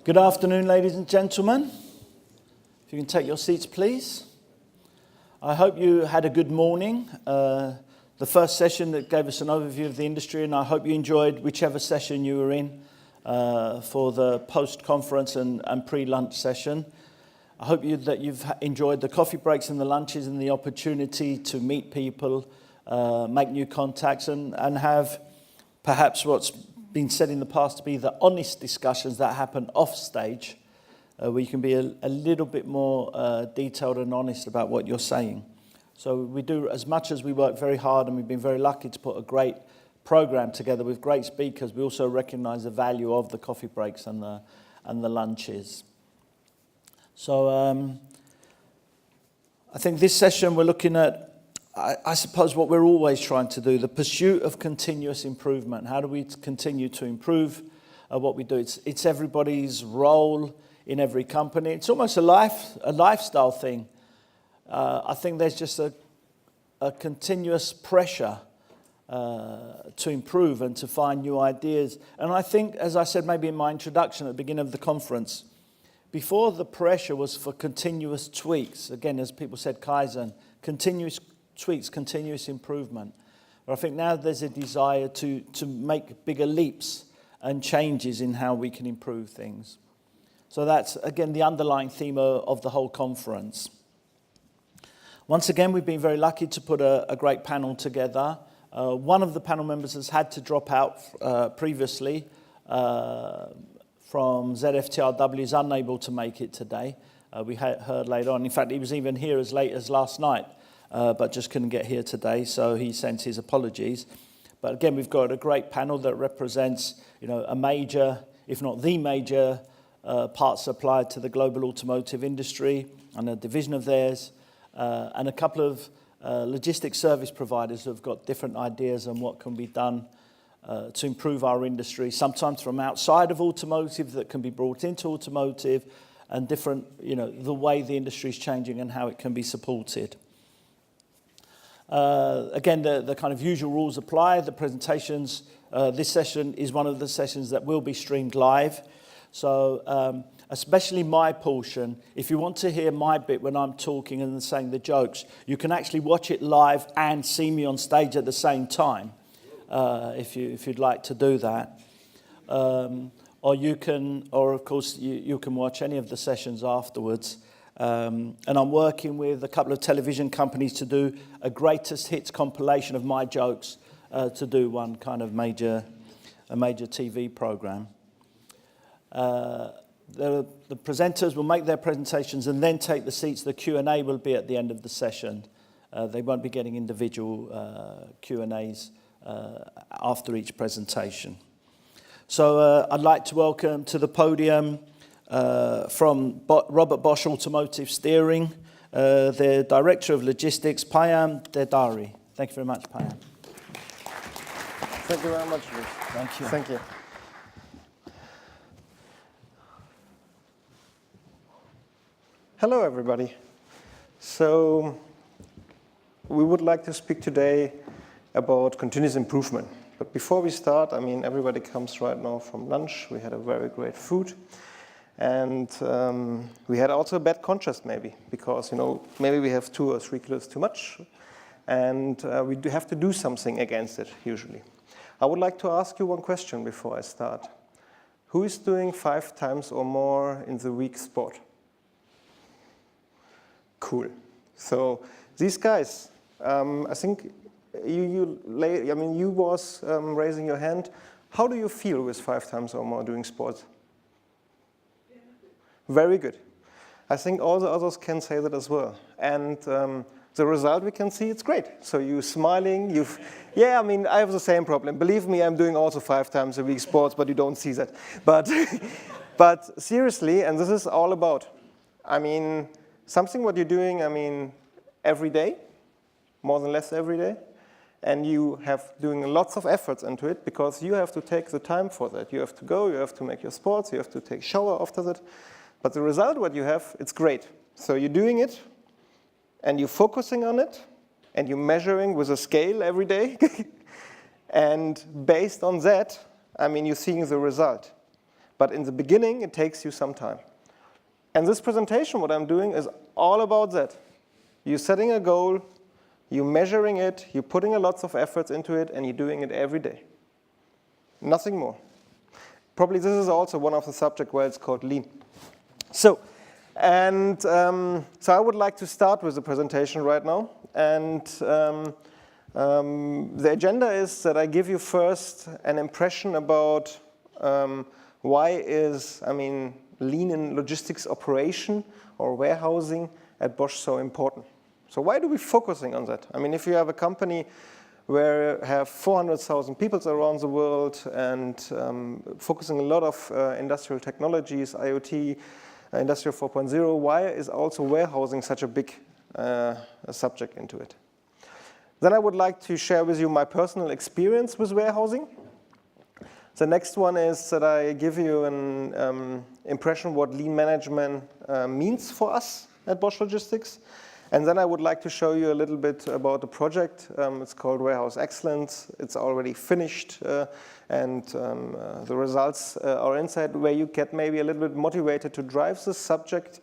Good afternoon, ladies and gentlemen. If you can take your seats, please. I hope you had a good morning. The first session that gave us an overview of the industry, and I hope you enjoyed whichever session you were in for the post-conference and pre-lunch session. I hope that you've enjoyed the coffee breaks and the lunches and the opportunity to meet people, make new contacts, and have perhaps what's been said in the past to be the honest discussions that happen off stage, where you can be a little bit more detailed and honest about what you're saying. So we do, as much as we work very hard, and we've been very lucky to put a great program together with great speakers, we also recognize the value of the coffee breaks and the lunches. So I think this session we're looking at, I suppose, what we're always trying to do, the pursuit of continuous improvement. How do we continue to improve what we do? It's everybody's role in every company. It's almost a lifestyle thing. I think there's just a continuous pressure to improve and to find new ideas. And I think, as I said maybe in my introduction at the beginning of the conference, before the pressure was for continuous tweaks, again, as people said, Kaizen, continuous tweaks, continuous improvement. But I think now there's a desire to make bigger leaps and changes in how we can improve things. So that's, again, the underlying theme of the whole conference. Once again, we've been very lucky to put a great panel together. One of the panel members has had to drop out previously from ZFTRW, is unable to make it today. We heard later on. In fact, he was even here as late as last night, but just couldn't get here today, so he sent his apologies. But again, we've got a great panel that represents, a major, if not the major, parts supplier to the global automotive industry and a division of theirs, and a couple of logistics service providers who have got different ideas on what can be done to improve our industry, sometimes from outside of automotive that can be brought into automotive, and different, the way the industry is changing and how it can be supported. Again, the kind of usual rules apply. The presentations, this session is one of the sessions that will be streamed live. So especially my portion, if you want to hear my bit when I'm talking and saying the jokes, you can actually watch it live and see me on stage at the same time, if you'd like to do that. Or you can, or of course you can watch any of the sessions afterwards. And I'm working with a couple of television companies to do a greatest hits compilation of my jokes, to do one kind of major TV program. The presenters will make their presentations and then take the seats. The Q&A will be at the end of the session. They won't be getting individual Q&As after each presentation. So I'd like to welcome to the podium from Robert Bosch Automotive Steering, their Director of Logistics, Payam Dehdari. Thank you very much, Payam. Thank you very much, Luis. Thank you. Thank you. Hello, everybody. So we would like to speak today about continuous improvement. But before we start, everybody comes right now from lunch. We had a very great food. And we had also a bad contrast maybe, because, maybe we have 2 or 3 kilos too much. And we do have to do something against it, usually. I would like to ask you one question before I start. Who is doing 5 times or more in the week sport? Cool. So these guys, I think you was raising your hand. How do you feel with 5 times or more doing sports? Very good. I think all the others can say that as well. And the result we can see, it's great. So you're smiling. I have the same problem. Believe me, I'm doing also 5 times a week sports, but you don't see that. But seriously, and this is all about, something what you're doing, every day, more than less every day. And you have doing lots of efforts into it because you have to take the time for that. You have to go, you have to make your sports, you have to take shower after that. But the result, what you have, it's great. So you're doing it, and you're focusing on it, and you're measuring with a scale every day. And based on that, you're seeing the result. But in the beginning, it takes you some time. And this presentation, what I'm doing, is all about that. You're setting a goal, you're measuring it, you're putting a lot of efforts into it, and you're doing it every day. Nothing more. Probably this is also one of the subjects where it's called lean. So I would like to start with the presentation right now. And the agenda is that I give you first an impression about why is, lean in logistics operation or warehousing at Bosch so important. So why do we focusing on that? If you have a company where you have 400,000 people around the world and focusing a lot of industrial technologies, IoT, Industrial 4.0, why is also warehousing such a big subject into it? Then I would like to share with you my personal experience with warehousing. The next one is that I give you an impression what lean management means for us at Bosch Logistics. And then I would like to show you a little bit about the project. It's called Warehouse Excellence. It's already finished, and the results are inside where you get maybe a little bit motivated to drive this subject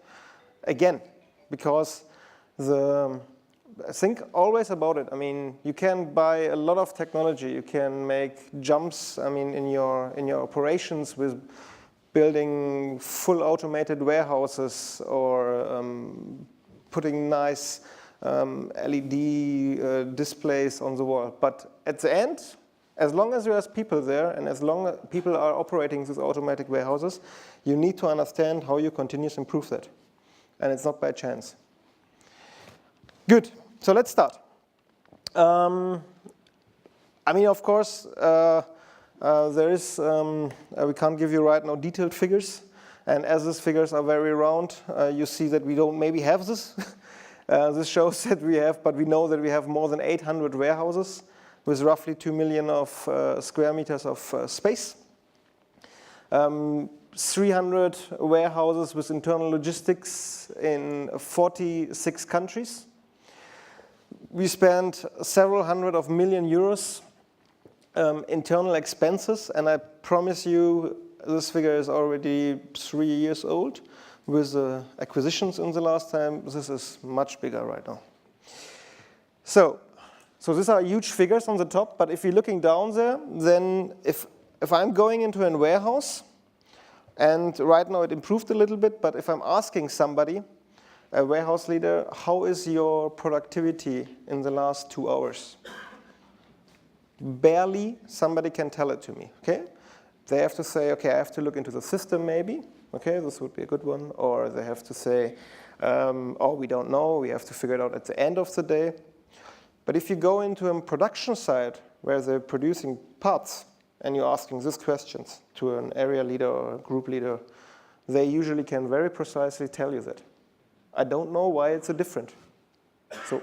again, because think always about it. You can buy a lot of technology. You can make jumps, in your operations with building full automated warehouses or putting nice LED displays on the wall. But at the end, as long as there are people there and as long as people are operating these automatic warehouses, you need to understand how you continuously improve that. And it's not by chance. Good. So let's start. Of course, there is, we can't give you right now detailed figures. And as these figures are very round, you see that we don't maybe have this. This shows that we have, but we know that we have more than 800 warehouses with roughly 2 million of square meters of space. 300 warehouses with internal logistics in 46 countries. We spent several hundred of million euros internal expenses, and I promise you this figure is already 3 years old. With acquisitions in the last time, this is much bigger right now. So these are huge figures on the top, but if you're looking down there, then if I'm going into a warehouse, and right now it improved a little bit, but if I'm asking somebody, a warehouse leader, how is your productivity in the last 2 hours? Barely somebody can tell it to me, okay? They have to say, okay, I have to look into the system maybe. Okay, this would be a good one. Or they have to say, oh, we don't know. We have to figure it out at the end of the day. But if you go into a production site where they're producing parts and you're asking these questions to an area leader or a group leader, they usually can very precisely tell you that. I don't know why it's so different. So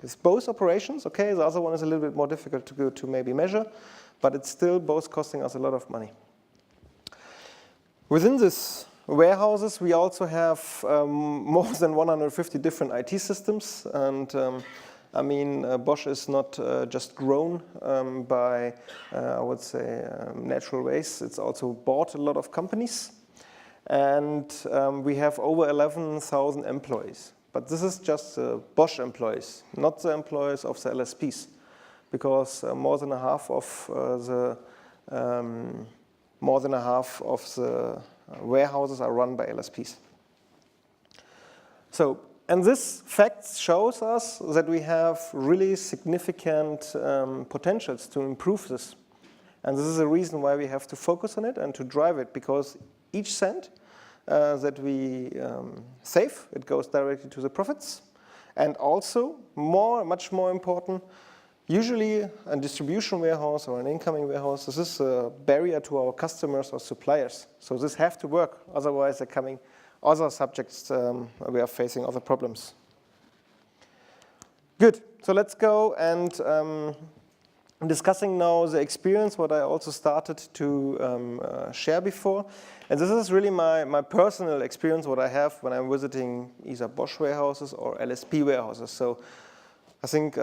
it's both operations. Okay, the other one is a little bit more difficult to maybe measure, but it's still both costing us a lot of money. Within these warehouses, we also have more than 150 different IT systems. And Bosch is not just grown by, I would say, natural ways. It's also bought a lot of companies. And we have over 11,000 employees. But this is just Bosch employees, not the employees of the LSPs. Because more than half of the warehouses are run by LSPs. And this fact shows us that we have really significant potentials to improve this. And this is the reason why we have to focus on it and to drive it, because each cent that we save, it goes directly to the profits. And also, much more important, usually a distribution warehouse or an incoming warehouse, this is a barrier to our customers or suppliers. So this has to work, otherwise there are coming other subjects, we are facing other problems. Good, so let's go and discussing now the experience, what I also started to share before. And this is really my personal experience, what I have when I'm visiting either Bosch warehouses or LSP warehouses. So I think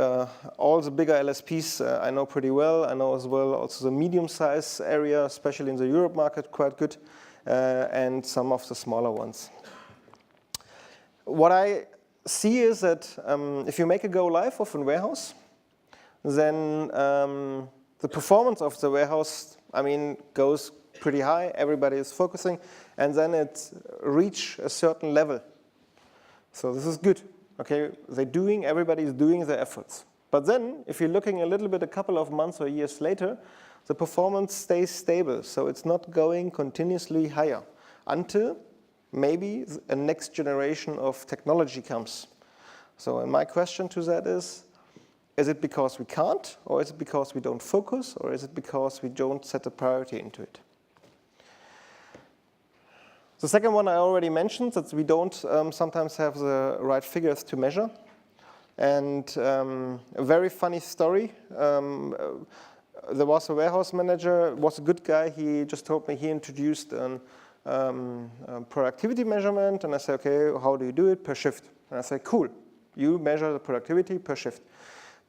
all the bigger LSPs I know pretty well. I know as well also the medium-sized area, especially in the Europe market, quite good. and some of the smaller ones. What I see is that if you make a go live of a warehouse, then the performance of the warehouse, goes pretty high. Everybody is focusing, and then it reach a certain level. So this is good. Okay, everybody is doing their efforts. But then, if you're looking a little bit, a couple of months or years later, the performance stays stable. So it's not going continuously higher until maybe a next generation of technology comes. So my question to that is it because we can't, or is it because we don't focus, or is it because we don't set a priority into it? The second one I already mentioned, that we don't sometimes have the right figures to measure. And a very funny story. There was a warehouse manager, was a good guy. He just told me he introduced a productivity measurement. And I said, okay, how do you do it? Per shift. And I said, cool. You measure the productivity per shift.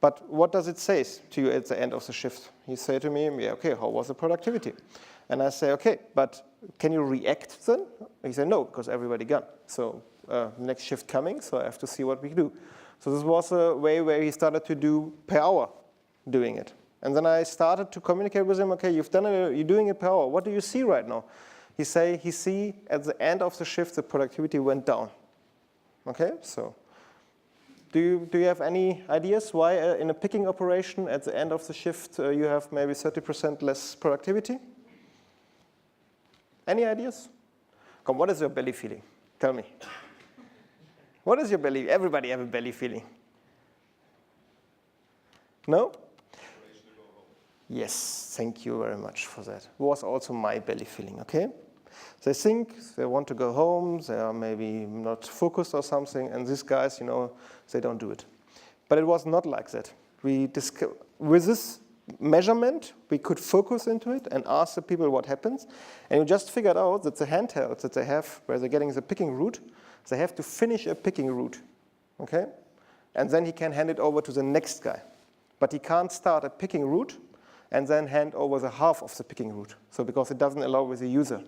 But what does it say to you at the end of the shift? He said to me, yeah, okay, how was the productivity? And I say, okay, but can you react then? He said, no, because everybody gone. So next shift coming, so I have to see what we do. So this was a way where he started to do per hour doing it. And then I started to communicate with him, okay, you're doing it per hour. What do you see right now? He see at the end of the shift, the productivity went down. Okay, so do you have any ideas why in a picking operation at the end of the shift you have maybe 30% less productivity? Any ideas? Come, what is your belly feeling? Tell me. What is your belly? Everybody have a belly feeling. No? Yes, thank you very much for that. It was also my belly feeling, okay? They think they want to go home, they are maybe not focused or something, and these guys, they don't do it. But it was not like that. With this measurement, we could focus into it and ask the people what happens. And we just figured out that the handhelds that they have, where they're getting the picking route, they have to finish a picking route, okay? And then he can hand it over to the next guy. But he can't start a picking route and then hand over the half of the picking route. So because it doesn't allow with the user.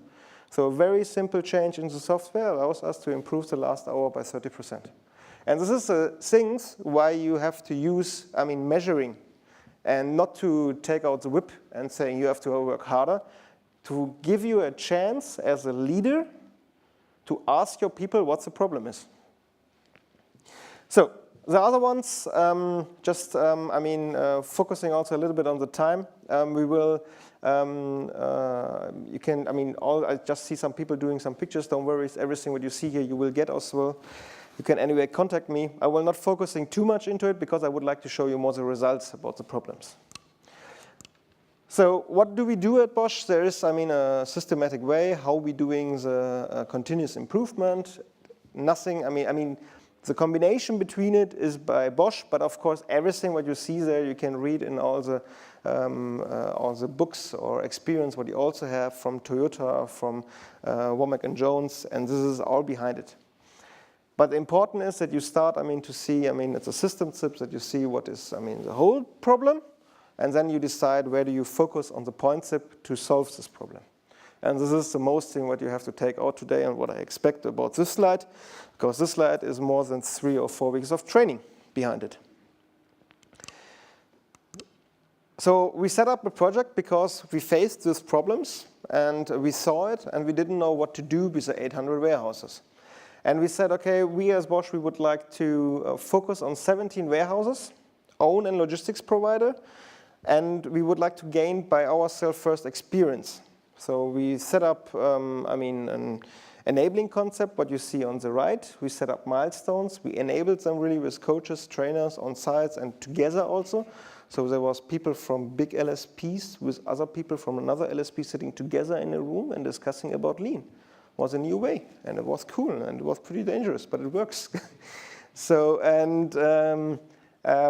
So a very simple change in the software allows us to improve the last hour by 30%. And this is the things why you have to use, measuring, and not to take out the whip and saying you have to work harder, to give you a chance as a leader to ask your people what the problem is. So the other ones, focusing also a little bit on the time. We will, I just see some people doing some pictures. Don't worry, everything what you see here you will get as well. You can anyway contact me. I will not focusing too much into it because I would like to show you more the results about the problems. So what do we do at Bosch? There is, a systematic way how we doing the continuous improvement. Nothing, the combination between it is by Bosch, but of course everything what you see there you can read in all the books or experience what you also have from Toyota, from Woebke and Jones, and this is all behind it. But the important is that you start, to see, it's a system tips that you see what is, the whole problem, and then you decide where do you focus on the point tip to solve this problem. And this is the most thing what you have to take out today and what I expect about this slide, because this slide is more than 3 or 4 weeks of training behind it. So we set up a project because we faced these problems and we saw it and we didn't know what to do with the 800 warehouses. And we said, okay, we as Bosch, we would like to focus on 17 warehouses, own and logistics provider, and we would like to gain by ourselves first experience. So we set up, an enabling concept, what you see on the right. We set up milestones. We enabled them really with coaches, trainers on sites and together also. So there was people from big LSPs with other people from another LSP sitting together in a room and discussing about lean. It was a new way, and it was cool, and it was pretty dangerous, but it works. So,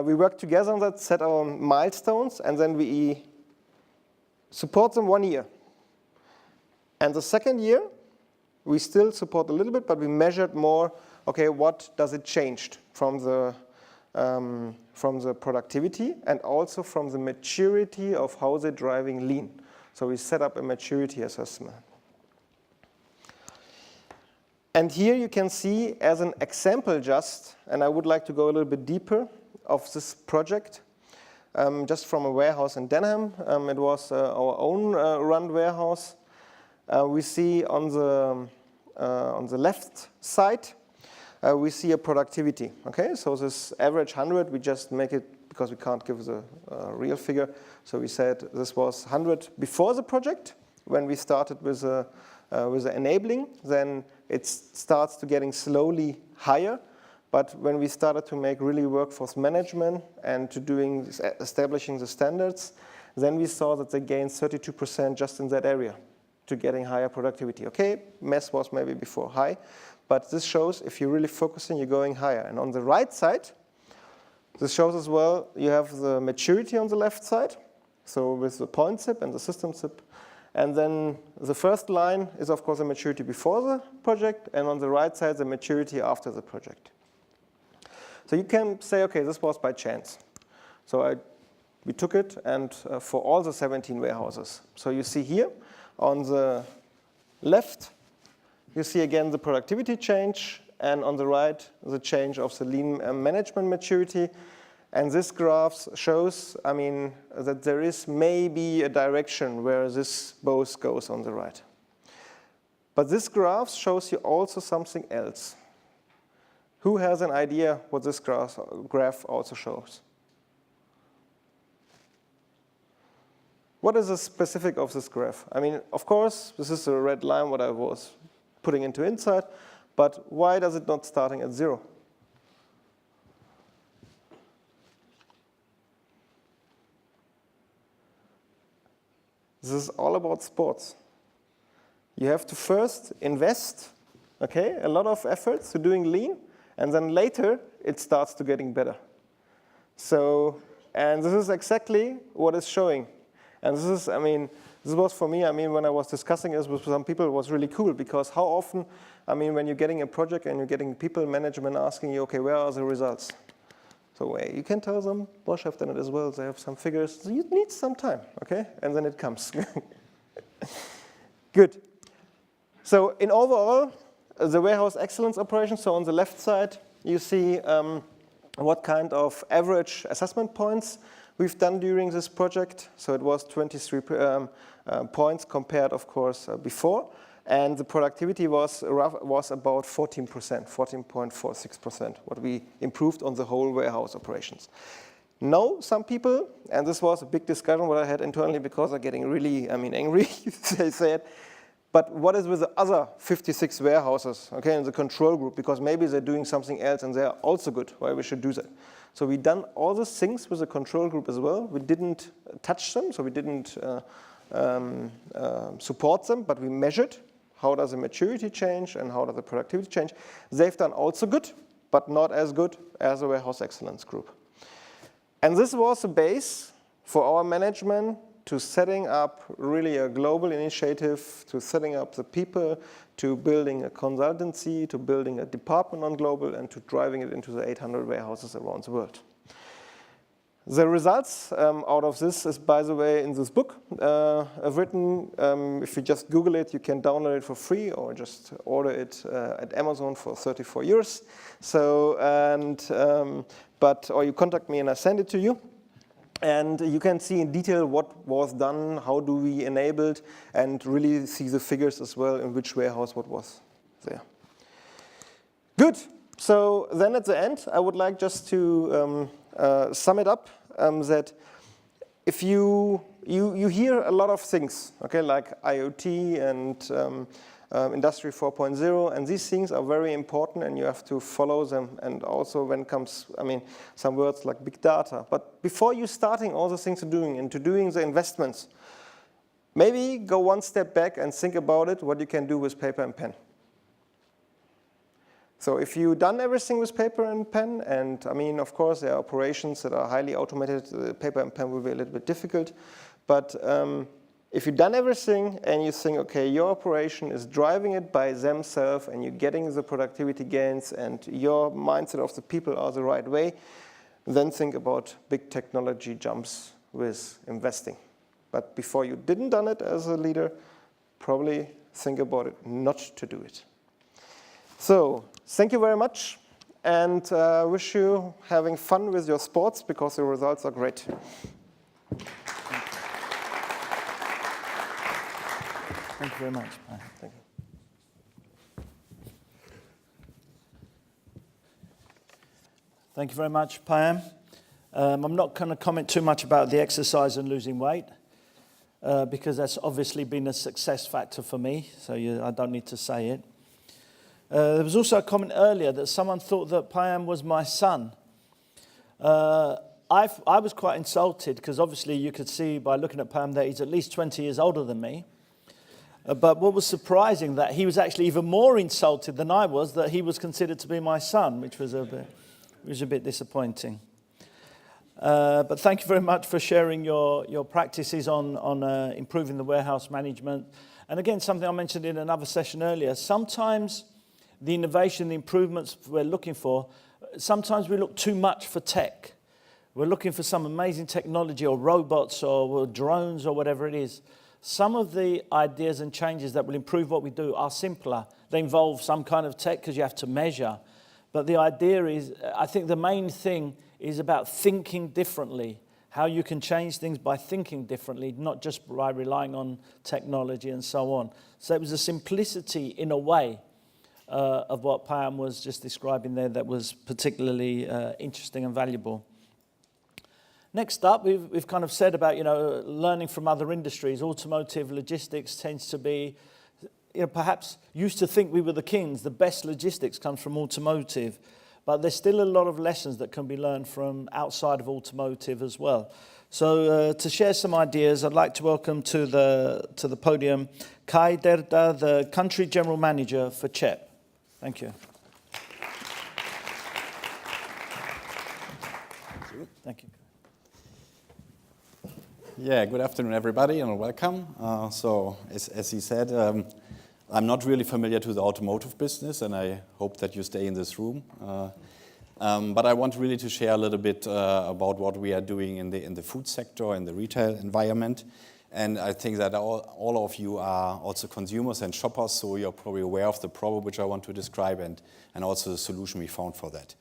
we worked together on that, set our milestones, and then we support them 1 year. And the second year, we still support a little bit, but we measured more, okay, what does it change from the productivity and also from the maturity of how they're driving lean. So we set up a maturity assessment. And here you can see as an example just, and I would like to go a little bit deeper of this project, just from a warehouse in Denham. It was our own run warehouse. We see on the left side, we see a productivity. Okay, so this average 100, we just make it because we can't give the real figure. So we said this was 100 before the project when we started with the enabling. Then it starts to getting slowly higher. But when we started to make really workforce management and to establishing the standards, then we saw that they gained 32% just in that area to getting higher productivity. Okay, mess was maybe before high, but this shows if you're really focusing, you're going higher. And on the right side, this shows as well, you have the maturity on the left side, so with the point CHEP and the system CHEP. And then the first line is, of course, the maturity before the project, and on the right side, the maturity after the project. So you can say, okay, this was by chance. So we took it and for all the 17 warehouses. So you see here on the left, you see again the productivity change, and on the right, the change of the lean management maturity. And this graph shows, I mean, that there is maybe a direction where this both goes on the right. But this graph shows you also something else. Who has an idea what this graph also shows? What is the specific of this graph? I mean, of course, this is the red line what I was putting into Insight, but why does it not starting at 0? This is all about sports. You have to first invest, okay, a lot of efforts to doing lean, and then later it starts to getting better. So, and this is exactly what it's showing. And this is, I mean, this was for me, I mean, when I was discussing this with some people, it was really cool because how often, I mean, when you're getting a project and you're getting people management asking you, okay, where are the results? So you can tell them, Bosch have done it as well, they have some figures, so you need some time, okay? And then it comes. Good. So in overall, the warehouse excellence operation, so on the left side, you see what kind of average assessment points we've done during this project. So it was 23 points compared, of course, before. And the productivity was about 14%, 14.46%, what we improved on the whole warehouse operations. Now, some people, and this was a big discussion what I had internally because they're getting really, I mean, angry, they said, but what is with the other 56 warehouses, okay, in the control group? Because maybe they're doing something else and they're also good. Why we should do that? So we done all those things with the control group as well. We didn't touch them, so we didn't support them, but we measured how does the maturity change and how does the productivity change. They've done also good, but not as good as the warehouse excellence group. And this was the base for our management to setting up really a global initiative, to setting up the people, to building a consultancy, to building a department on global, and to driving it into the 800 warehouses around the world. The results out of this is, by the way, in this book written. If you just Google it, you can download it for free or just order it at Amazon for 34 euros. So, or you contact me and I send it to you. And you can see in detail what was done, how do we enable it, and really see the figures as well in which warehouse what was there. Good. So then at the end, I would like just to sum it up that if you hear a lot of things, okay, like IoT and Industry 4.0, and these things are very important and you have to follow them. And also when it comes, I mean, some words like big data. But before you starting all the things to doing and to doing the investments, maybe go one step back and think about it, what you can do with paper and pen. So if you've done everything with paper and pen, and I mean, of course, there are operations that are highly automated, paper and pen will be a little bit difficult, but if you've done everything and you think, okay, your operation is driving it by themselves and you're getting the productivity gains and your mindset of the people are the right way, then think about big technology jumps with investing. But before you didn't done it as a leader, probably think about it not to do it. So, thank you very much, and wish you having fun with your sports because the results are great. Thank you very much. Thank you. Thank you very much, Payam. I'm not going to comment too much about the exercise and losing weight because that's obviously been a success factor for me, so I don't need to say it. There was also a comment earlier that someone thought that Payam was my son. I was quite insulted because obviously you could see by looking at Payam that he's at least 20 years older than me. But what was surprising that he was actually even more insulted than I was that he was considered to be my son, which was a bit disappointing. But thank you very much for sharing your practices on improving the warehouse management. And again, something I mentioned in another session earlier, sometimes the innovation, the improvements we're looking for, sometimes we look too much for tech. We're looking for some amazing technology or robots or drones or whatever it is. Some of the ideas and changes that will improve what we do are simpler. They involve some kind of tech because you have to measure. But the idea is, I think the main thing is about thinking differently, how you can change things by thinking differently, not just by relying on technology and so on. So it was a simplicity in a way of what Payam was just describing there that was particularly interesting and valuable. Next up, we've kind of said about, learning from other industries. Automotive logistics tends to be, perhaps used to think we were the kings. The best logistics comes from automotive. But there's still a lot of lessons that can be learned from outside of automotive as well. So to share some ideas, I'd like to welcome to the podium Kai Derda, the Country General Manager for CHEP. Thank you. Thank you. Yeah, good afternoon, everybody, and welcome. So, as he said, I'm not really familiar to the automotive business, and I hope that you stay in this room. But I want really to share a little bit about what we are doing in the food sector, in the retail environment. And I think that all of you are also consumers and shoppers, so you're probably aware of the problem which I want to describe and also the solution we found for that.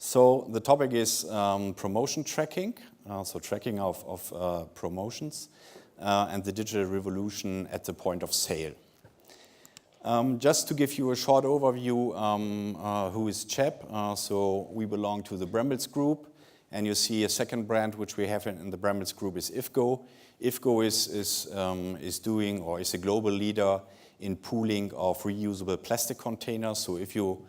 So the topic is promotion tracking, so tracking of promotions, and the digital revolution at the point of sale. Just to give you a short overview, who is CHEP? So we belong to the Brambles Group, and you see a second brand which we have in the Brambles Group is IFCO. IFCO is doing or is a global leader in pooling of reusable plastic containers. So if you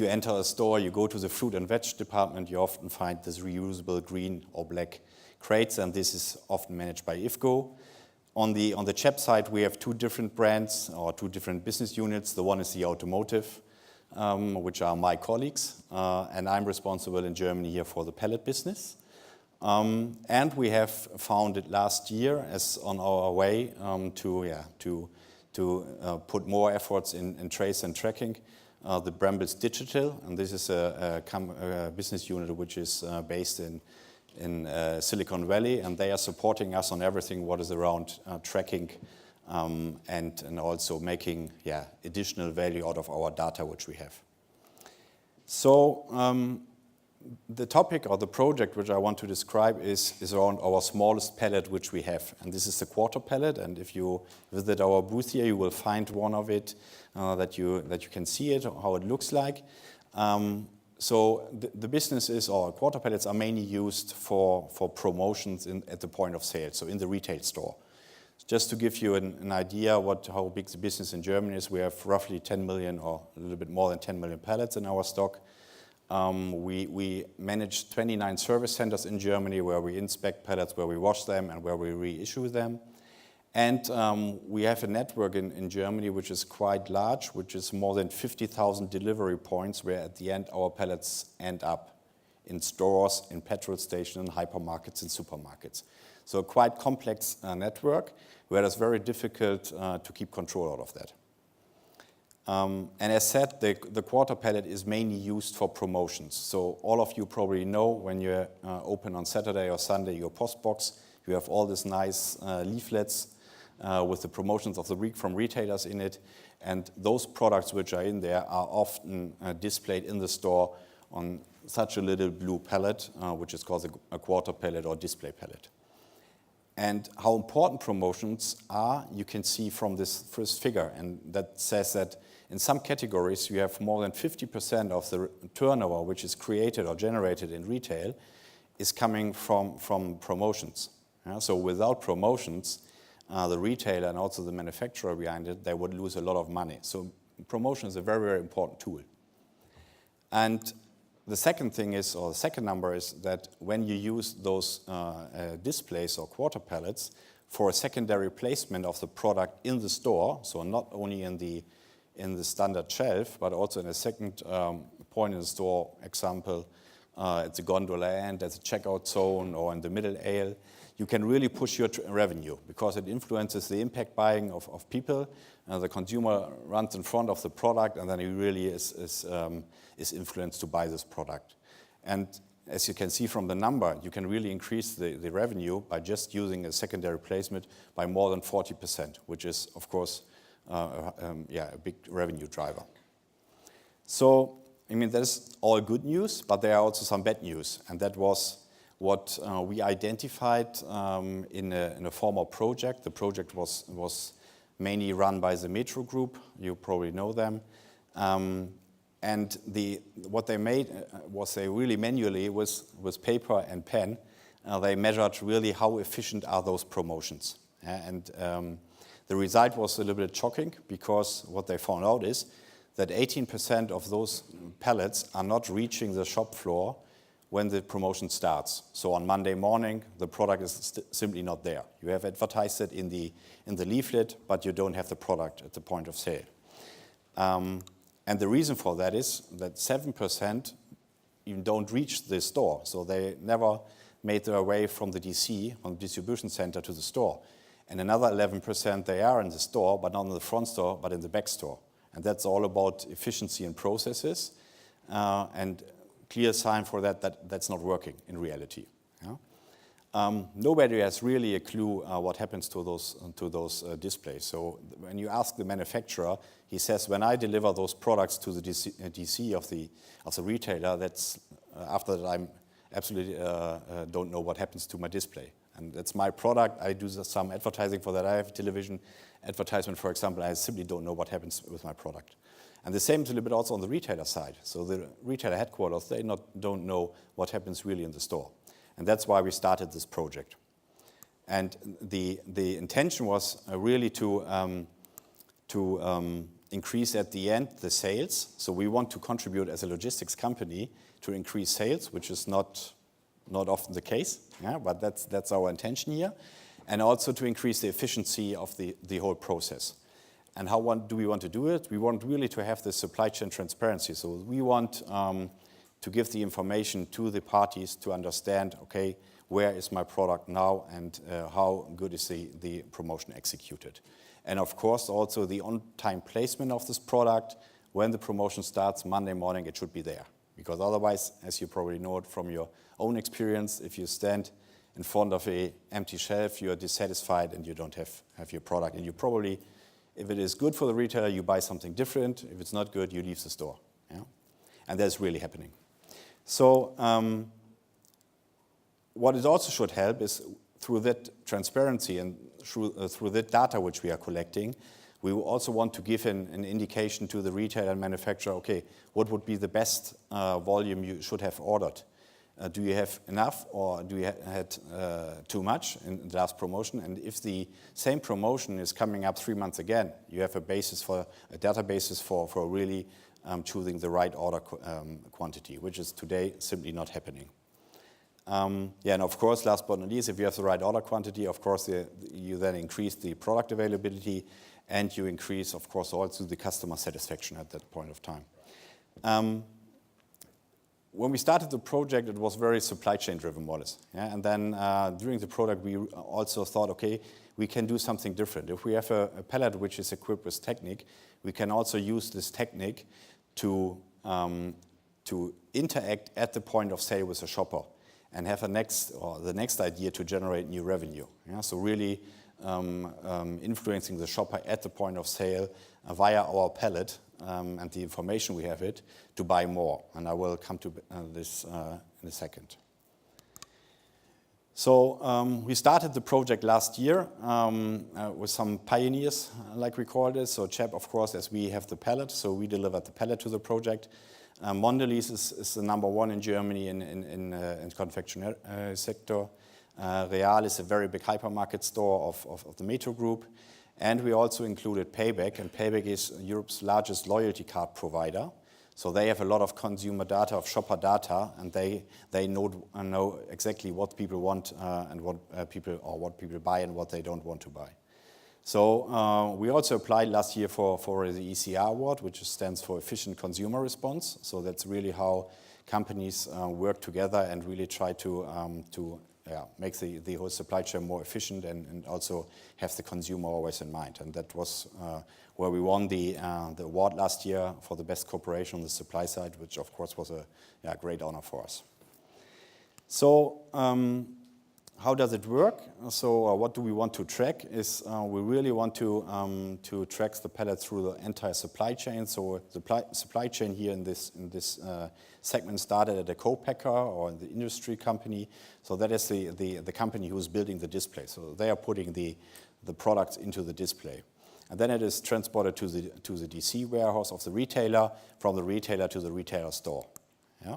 enter a store, you go to the fruit and veg department, you often find this reusable green or black crates, and this is often managed by IFCO. On the CHEP side, we have two different brands or two different business units. The one is the automotive, which are my colleagues, and I'm responsible in Germany here for the pallet business. And we have founded last year as on our way to put more efforts in trace and tracking, the Brambles Digital, and this is a business unit which is based in Silicon Valley, and they are supporting us on everything what is around tracking and also making additional value out of our data which we have. So the topic or the project which I want to describe is around our smallest pallet which we have, and this is the quarter pallet. And if you visit our booth here, you will find one of it that you can see it, how it looks like. So the businesses or quarter pallets are mainly used for promotions at the point of sale, so in the retail store. Just to give you an idea how big the business in Germany is, we have roughly 10 million or a little bit more than 10 million pallets in our stock. We manage 29 service centers in Germany where we inspect pallets, where we wash them, and where we reissue them. And we have a network in Germany which is quite large, which is more than 50,000 delivery points where at the end our pallets end up in stores, in petrol stations, in hypermarkets, and supermarkets. So a quite complex network where it's very difficult to keep control out of that. And as said, the quarter pallet is mainly used for promotions. So all of you probably know when you open on Saturday or Sunday your post box, you have all these nice leaflets with the promotions of the week from retailers in it. And those products which are in there are often displayed in the store on such a little blue pallet, which is called a quarter pallet or display pallet. And how important promotions are, you can see from this first figure, and that says that in some categories you have more than 50% of the turnover which is created or generated in retail is coming from promotions. So without promotions, the retailer and also the manufacturer behind it, they would lose a lot of money. So promotion is a very, very important tool. And the second thing is, or the second number is that when you use those displays or quarter pallets for a secondary placement of the product in the store, so not only in the standard shelf, but also in a second point in the store, example, at the gondola end, at the checkout zone, or in the middle aisle, you can really push your revenue because it influences the impact buying of people. The consumer runs in front of the product, and then he really is influenced to buy this product. And as you can see from the number, you can really increase the revenue by just using a secondary placement by more than 40%, which is, of course, a big revenue driver. So, I mean, that's all good news, but there are also some bad news, and that was what we identified in a former project. The project was mainly run by the Metro Group. You probably know them. And what they made was they really manually, with paper and pen, they measured really how efficient are those promotions. And the result was a little bit shocking because what they found out is that 18% of those pallets are not reaching the shop floor when the promotion starts. So on Monday morning, the product is simply not there. You have advertised it in the leaflet, but you don't have the product at the point of sale. And the reason for that is that 7% even don't reach the store. So they never made their way from the DC, from the distribution center, to the store. And another 11%, they are in the store, but not in the front store, but in the back store. And that's all about efficiency and processes. And clear sign for that's not working in reality. Nobody has really a clue what happens to those displays. So when you ask the manufacturer, he says, when I deliver those products to the DC of the retailer, that's after that I'm absolutely don't know what happens to my display. And that's my product. I do some advertising for that. I have television advertisement, for example. I simply don't know what happens with my product. And the same is a little bit also on the retailer side. So the retailer headquarters, they don't know what happens really in the store. And that's why we started this project. And the intention was really to increase at the end the sales. So we want to contribute as a logistics company to increase sales, which is not often the case, but that's our intention here. And also to increase the efficiency of the whole process. And how do we want to do it? We want really to have the supply chain transparency. So we want to give the information to the parties to understand, okay, where is my product now and how good is the promotion executed. And of course, also the on-time placement of this product. When the promotion starts Monday morning, it should be there. Because otherwise, as you probably know it from your own experience, if you stand in front of an empty shelf, you are dissatisfied and you don't have your product. And you probably, if it is good for the retailer, you buy something different. If it's not good, you leave the store. And that's really happening. So what it also should help is through that transparency and through that data which we are collecting, we also want to give an indication to the retailer and manufacturer, okay, what would be the best volume you should have ordered? Do you have enough or do you had too much in the last promotion? And if the same promotion is coming up 3 months again, you have a databasis for really choosing the right order quantity, which is today simply not happening. And of course, last but not least, if you have the right order quantity, of course, you then increase the product availability and you increase, of course, also the customer satisfaction at that point of time. When we started the project, it was very supply chain driven, more or less. And then during the project, we also thought, okay, we can do something different. If we have a pallet which is equipped with Technic, we can also use this Technic to interact at the point of sale with the shopper and have the next idea to generate new revenue. So really influencing the shopper at the point of sale via our pallet and the information we have it to buy more. And I will come to this in a second. So we started the project last year with some pioneers, like we called it. So CHEP, of course, as we have the pallet, so we delivered the pallet to the project. Mondelez is the number one in Germany in confectionery sector. Real is a very big hypermarket store of the Metro Group. And we also included Payback, and Payback is Europe's largest loyalty card provider. So they have a lot of consumer data, of shopper data, and they know exactly what people want and what people buy and what they don't want to buy. So we also applied last year for the ECR award, which stands for Efficient Consumer Response. So that's really how companies work together and really try to make the whole supply chain more efficient and also have the consumer always in mind. And that was where we won the award last year for the best cooperation on the supply side, which of course was a great honor for us. So how does it work? So what do we want to track is we really want to track the pallet through the entire supply chain. So the supply chain here in this segment started at a co-packer or the industry company. So that is the company who is building the display. So they are putting the products into the display. And then it is transported to the DC warehouse of the retailer, from the retailer to the retailer store. Yeah?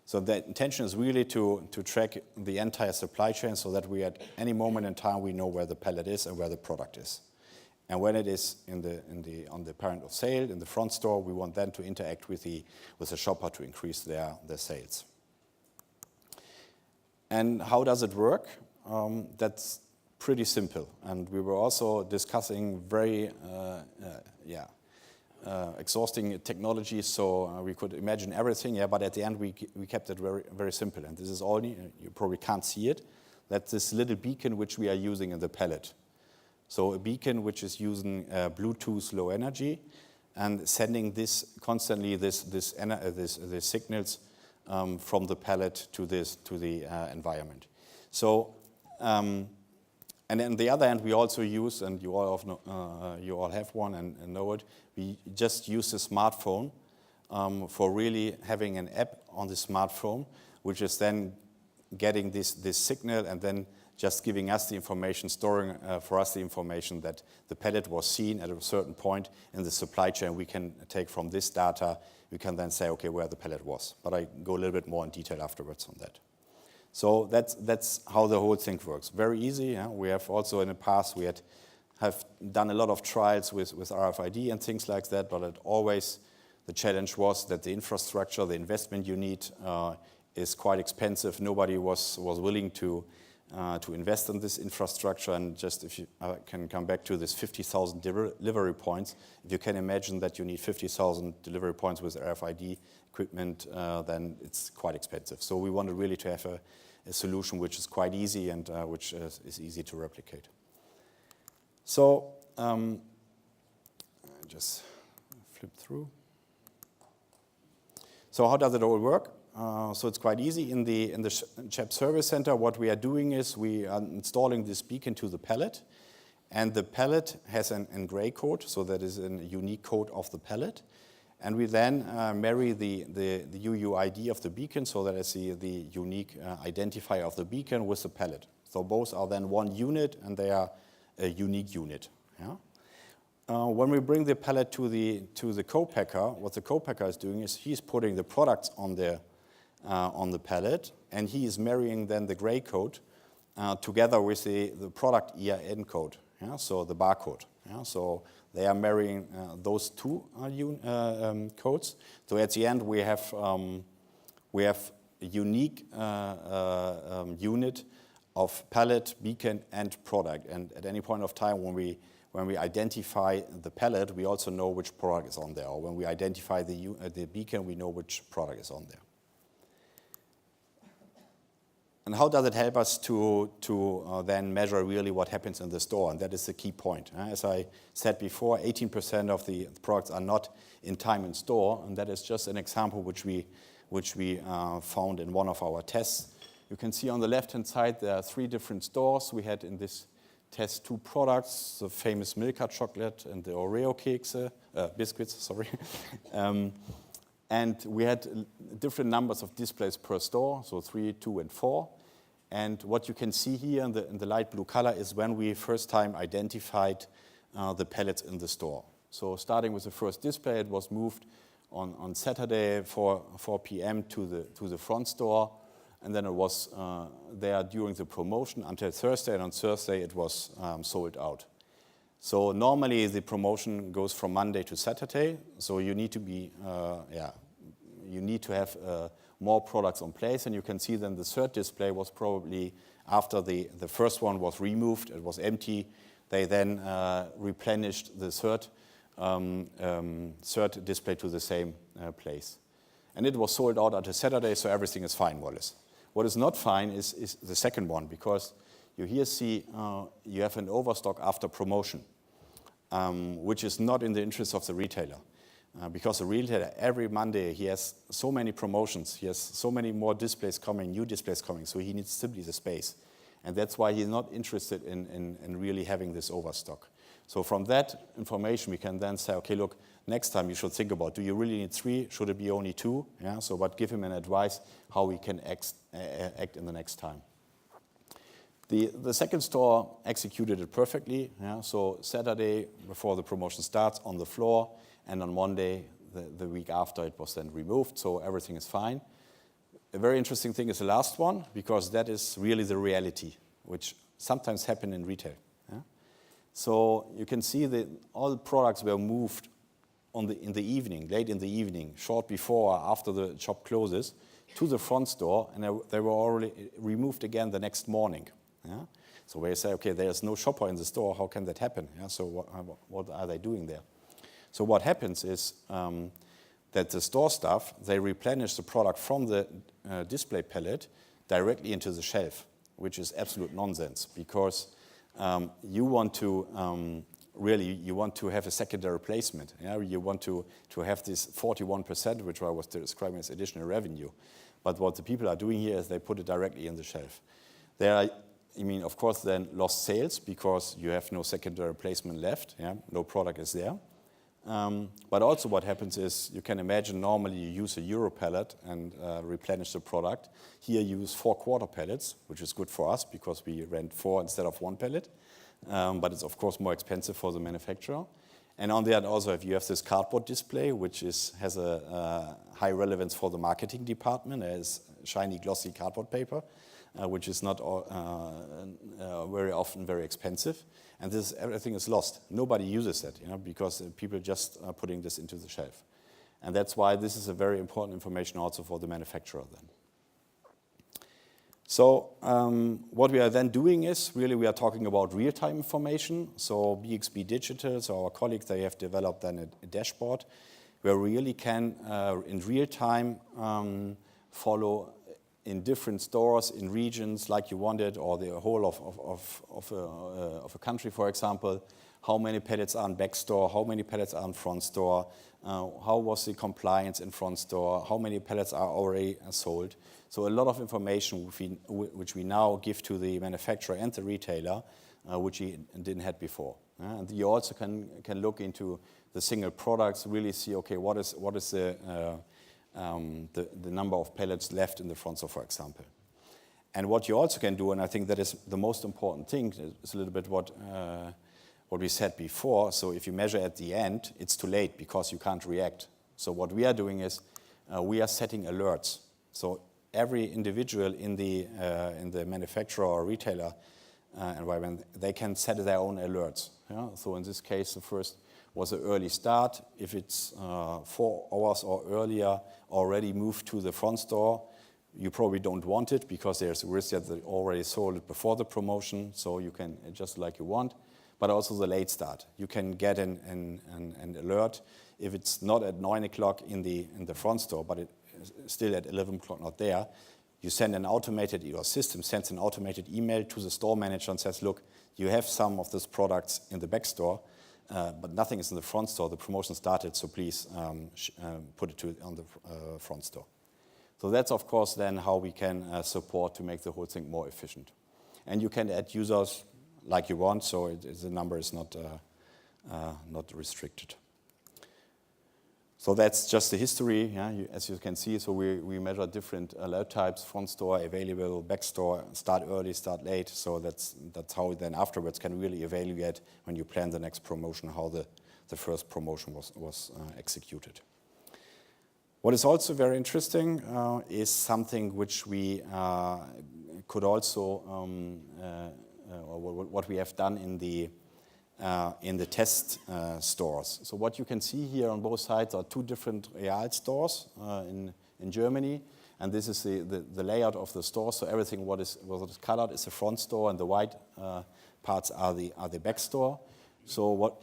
So the intention is really to track the entire supply chain so that we at any moment in time we know where the pallet is and where the product is. And when it is on the point of sale in the front store, we want them to interact with the shopper to increase their sales. And how does it work? That's pretty simple. And we were also discussing very exhausting technologies, so we could imagine everything. But at the end we kept it very, very simple. And this is all you probably can't see it. That's this little beacon which we are using in the pallet. So a beacon which is using Bluetooth low energy and sending this constantly this signals from the pallet to the environment. So and on the other hand, we also use, and you all have one and know it. We just use the smartphone for really having an app on the smartphone, which is then getting this signal and then just giving us the information, storing for us the information that the pallet was seen at a certain point in the supply chain. We can take from this data, we can then say, okay, where the pallet was. But I go a little bit more in detail afterwards on that. So that's how the whole thing works. Very easy. Yeah? We have also in the past, we have done a lot of trials with RFID and things like that, but always the challenge was that the infrastructure, the investment you need is quite expensive. Nobody was willing to invest in this infrastructure. And just if you can come back to this 50,000 delivery points, if you can imagine that you need 50,000 delivery points with RFID equipment, then it's quite expensive. So we wanted really to have a solution which is quite easy and which is easy to replicate. So just flip through. So how does it all work? So it's quite easy. In the CHEP service center, what we are doing is we are installing this beacon to the pallet, and the pallet has an gray code, so that is a unique code of the pallet. And we then marry the UUID of the beacon, so that is the unique identifier of the beacon with the pallet. So both are then one unit, and they are a unique unit. Yeah? When we bring the pallet to the co-packer, what the co-packer is doing is he's putting the products on the pallet, and he is marrying then the gray code together with the product EIN code, yeah? So the barcode. Yeah? So they are marrying those two codes. So at the end we have a unique unit of pallet, beacon, and product. And at any point of time when we identify the pallet, we also know which product is on there. Or when we identify the beacon, we know which product is on there. And how does it help us to then measure really what happens in the store? And that is the key point. As I said before, 18% of the products are not in time in store, and that is just an example which we found in one of our tests. You can see on the left-hand side there are 3 different stores we had in this test 2 products, the famous Milka chocolate and the Oreo biscuits, sorry. And we had different numbers of displays per store, so 3, 2, and 4. And what you can see here in the light blue color is when we first time identified the pallets in the store. So starting with the first display, it was moved on Saturday 4 p.m. to the front store, and then it was there during the promotion until Thursday, and on Thursday it was sold out. So normally the promotion goes from Monday to Saturday, so you need to be, you need to have more products on place, and you can see then the third display was probably after the first one was removed, it was empty, they then replenished the third display to the same place. And it was sold out until Saturday, so everything is fine, more or less. What is not fine is the second one, because you here see you have an overstock after promotion, which is not in the interest of the retailer. Because the retailer, every Monday, he has so many promotions, he has so many more displays coming, new displays coming, so he needs simply the space. And that's why he's not interested in really having this overstock. So from that information, we can then say, okay, look, next time you should think about, do you really need 3? Should it be only 2? Yeah, so but give him an advice how we can act in the next time. The second store executed it perfectly. Yeah, so Saturday, before the promotion starts, on the floor, and on Monday, the week after, it was then removed, so everything is fine. A very interesting thing is the last one, because that is really the reality, which sometimes happen in retail. Yeah? So you can see that all the products were moved in the evening, late in the evening, short before or after the shop closes, to the front store, and they were already removed again the next morning. Yeah? So where you say, okay, there's no shopper in the store, how can that happen? Yeah? So what are they doing there? So what happens is that the store staff, they replenish the product from the display pallet directly into the shelf, which is absolute nonsense, because you want to you want to have a secondary placement. Yeah? You want to have this 41%, which I was describing as additional revenue. But what the people are doing here is they put it directly in the shelf. There are, I mean, of course, then lost sales because you have no secondary placement left. Yeah? No product is there. But also what happens is, you can imagine normally you use a Euro pallet and replenish the product. Here you use 4 quarter pallets, which is good for us because we rent 4 instead of 1 pallet. But it's of course more expensive for the manufacturer. And on the other also, if you have this cardboard display, which has a high relevance for the marketing department, as shiny glossy cardboard paper, which is not very often very expensive. And everything is lost. Nobody uses that, because people just are putting this into the shelf. And that's why this is a very important information also for the manufacturer then. So what we are then doing is, really we are talking about real-time information. So BXB Digital, so our colleagues, they have developed then a dashboard where we really can, in real time, follow in different stores, in regions like you wanted, or the whole of a country, for example, how many pallets are in back store, how many pallets are in front store, how was the compliance in front store, how many pallets are already sold. So a lot of information which we now give to the manufacturer and the retailer, which he didn't have before. And you also can look into the single products, really see, okay, what is the number of pallets left in the front store, for example. And what you also can do, and I think that is the most important thing, is a little bit what we said before. So if you measure at the end, it's too late because you can't react. So what we are doing is we are setting alerts. So every individual in the manufacturer or retailer environment, they can set their own alerts. Yeah? So in this case, the first was an early start. If it's 4 hours or earlier, already moved to the front store, you probably don't want it because there's a risk that they already sold it before the promotion, so you can adjust like you want. But also the late start. You can get an alert if it's not at 9 o'clock in the front store, but it's still at 11 o'clock not there. You send an automated, your system sends an automated email to the store manager and says, look, you have some of these products in the back store, but nothing is in the front store. The promotion started, so please put it on the front store. So that's, of course, then how we can support to make the whole thing more efficient. And you can add users like you want, so the number is not restricted. So that's just the history, yeah, as you can see. So we measure different alert types: front store, available, back store, start early, start late. So that's how we then afterwards can really evaluate, when you plan the next promotion, how the first promotion was executed. What is also very interesting is something which we could also, or what we have done in the test stores. So what you can see here on both sides are two different Real stores in Germany, and this is the layout of the store. So everything what is colored is the front store, and the white parts are the back store. So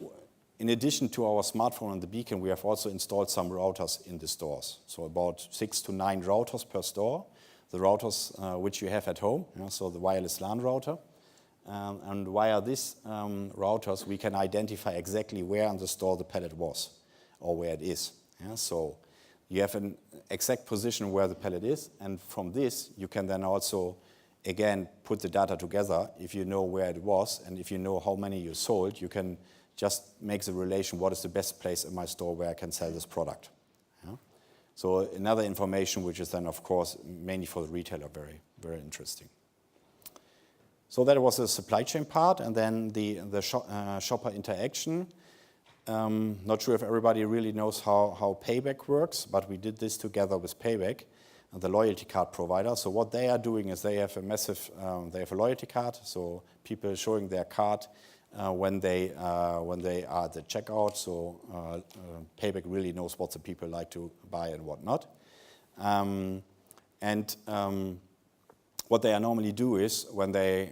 in addition to our smartphone and the beacon, we have also installed some routers in the stores. So about 6 to 9 routers per store. The routers which you have at home, so the wireless LAN router. And via these routers, we can identify exactly where in the store the pallet was, or where it is. Yeah? So you have an exact position where the pallet is, and from this, you can then also, again, put the data together. If you know where it was, and if you know how many you sold, you can just make the relation: what is the best place in my store where I can sell this product. Yeah? So another information which is then, of course, mainly for the retailer, very, very interesting. So that was the supply chain part, and then the shopper interaction. Not sure if everybody really knows how Payback works, but we did this together with Payback, the loyalty card provider. So what they are doing is they have a loyalty card, so people showing their card when they are at the checkout. So Payback really knows what the people like to buy and what not. What they normally do is when there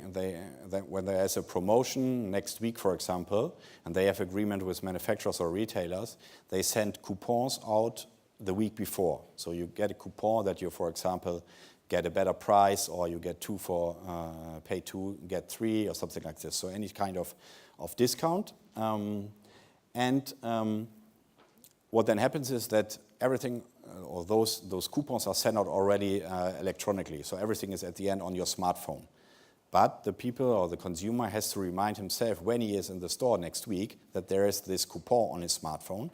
is a promotion next week, for example, and they have agreement with manufacturers or retailers, they send coupons out the week before. So you get a coupon that you, for example, get a better price, or you get pay 2, get 3, or something like this. So any kind of discount. What then happens is that everything, or those coupons are sent out already electronically. So everything is at the end on your smartphone. But the people or the consumer has to remind himself when he is in the store next week that there is this coupon on his smartphone,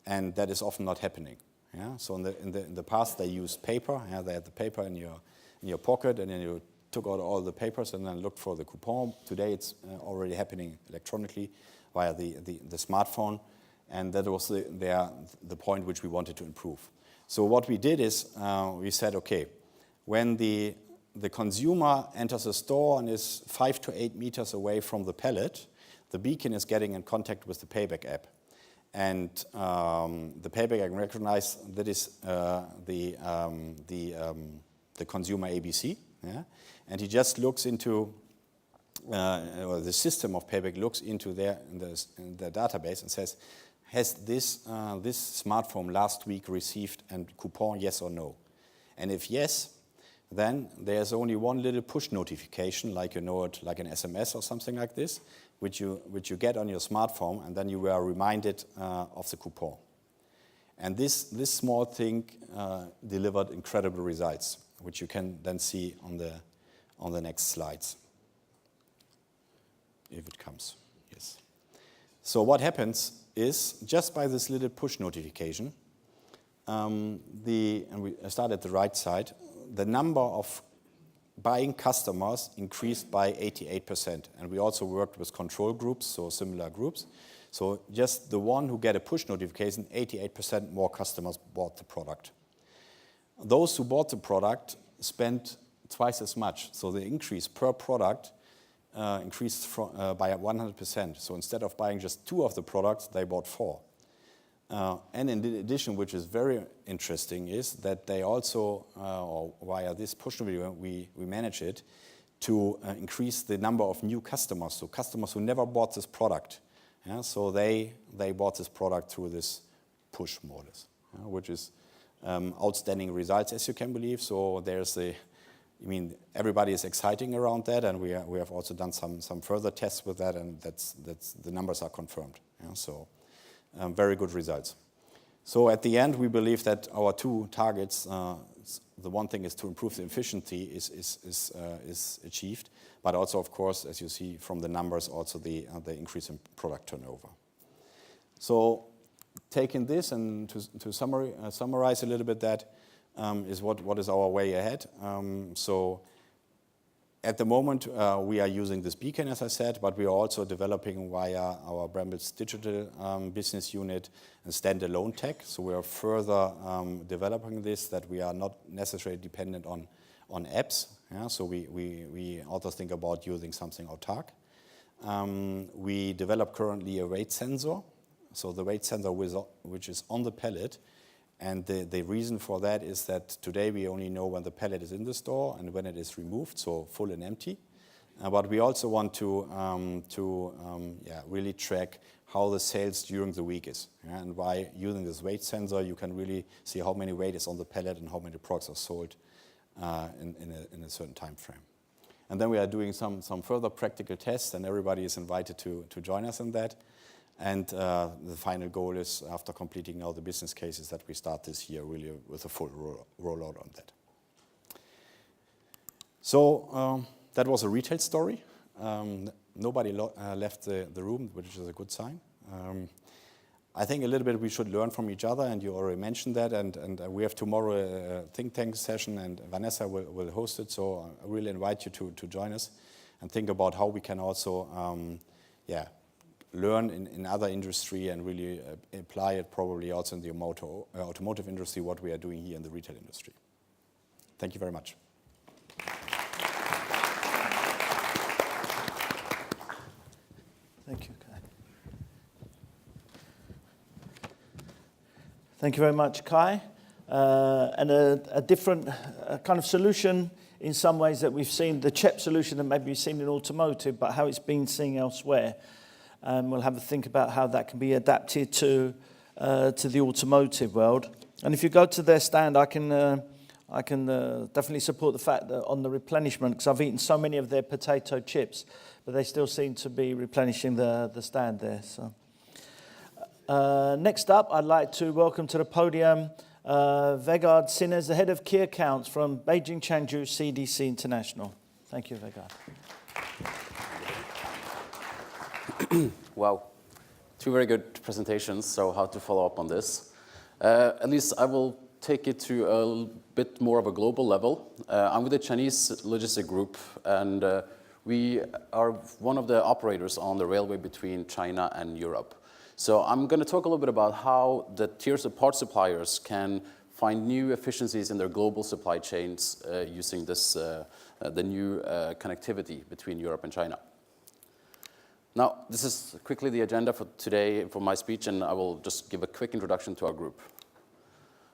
and that is often not happening. Yeah? So in the past they used paper. Yeah? They had the paper in your pocket, and then you took out all the papers and then looked for the coupon. Today it's already happening electronically via the smartphone, and that was the point which we wanted to improve. So what we did is we said, okay, when the consumer enters a store and is 5 to 8 meters away from the pallet, the beacon is getting in contact with the Payback app. And the Payback can recognize that is the consumer ABC. Yeah? And he just looks into, or the system of Payback looks into in the database and says, has this smartphone last week received a coupon, yes or no? And if yes, then there's only one little push notification, like it, like an SMS or something like this, which you get on your smartphone, and then you are reminded of the coupon. And this small thing delivered incredible results, which you can then see on the next slides, if it comes. Yes. So what happens is, just by this little push notification, and we start at the right side, the number of buying customers increased by 88%. And we also worked with control groups, so similar groups. So just the one who get a push notification, 88% more customers bought the product. Those who bought the product spent twice as much. So the increase per product increased by 100%. So instead of buying just 2 of the products, they bought 4. And in addition, which is very interesting, is that they also, via this push notification, we manage it to increase the number of new customers, so customers who never bought this product. Yeah? So they bought this product through this push modus, which is outstanding results, as you can believe. So there's everybody is exciting around that, and we have also done some further tests with that, and that's the numbers are confirmed. Yeah? So very good results. So at the end, we believe that our 2 targets, the one thing is to improve the efficiency is achieved, but also, of course, as you see from the numbers, also the increase in product turnover. So taking this and to summarize a little bit that is what is our way ahead. So at the moment, we are using this beacon, as I said, but we are also developing via our Brambles digital business unit and standalone tech. So we are further developing this, that we are not necessarily dependent on apps. Yeah? So we also think about using something autark. We develop currently a weight sensor. So the weight sensor which is on the pallet. And the reason for that is that today we only know when the pallet is in the store and when it is removed, so full and empty. But we also want to really track how the sales during the week is. Yeah? And by using this weight sensor, you can really see how many weight is on the pallet and how many products are sold in a certain time frame. And then we are doing some further practical tests, and everybody is invited to join us in that. And the final goal is, after completing now the business cases, that we start this year really with a full rollout on that. So that was a retail story. Nobody left the room, which is a good sign. I think a little bit we should learn from each other, and you already mentioned that. And we have tomorrow a think tank session, and Vanessa will host it. So I really invite you to join us and think about how we can also, learn in other industry and really apply it probably also in the automotive industry, what we are doing here in the retail industry. Thank you very much. Thank you, Kai. Thank you very much, Kai. And a different kind of solution in some ways that we've seen, the CHEP solution that maybe we've seen in automotive, but how it's been seen elsewhere. And we'll have a think about how that can be adapted to the automotive world. And if you go to their stand, I can definitely support the fact that on the replenishment, because I've eaten so many of their potato chips, but they still seem to be replenishing the stand there. So next up, I'd like to welcome to the podium Vegard Synnes, the head of key accounts from Beijing Changju CDC International. Thank you, Vegard. Wow, two very good presentations, so how to follow up on this. At least I will take it to a bit more of a global level. I'm with the Chinese logistic group, and we are one of the operators on the railway between China and Europe. So I'm going to talk a little bit about how the tiers of part suppliers can find new efficiencies in their global supply chains using this, the new connectivity between Europe and China. Now, this is quickly the agenda for today for my speech, and I will just give a quick introduction to our group.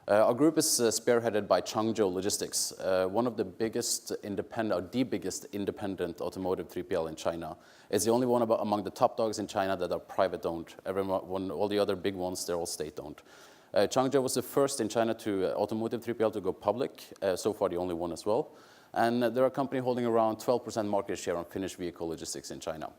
Our group is spearheaded by Changjo Logistics, one of the biggest independent, or the biggest independent automotive 3PL in China. It's the only one among the top dogs in China that are private-owned. All the other big ones, they're all state-owned. Changjo was the first in China automotive 3PL to go public, so far the only one as well. And they're a company holding around 12% market share on finished vehicle logistics in China.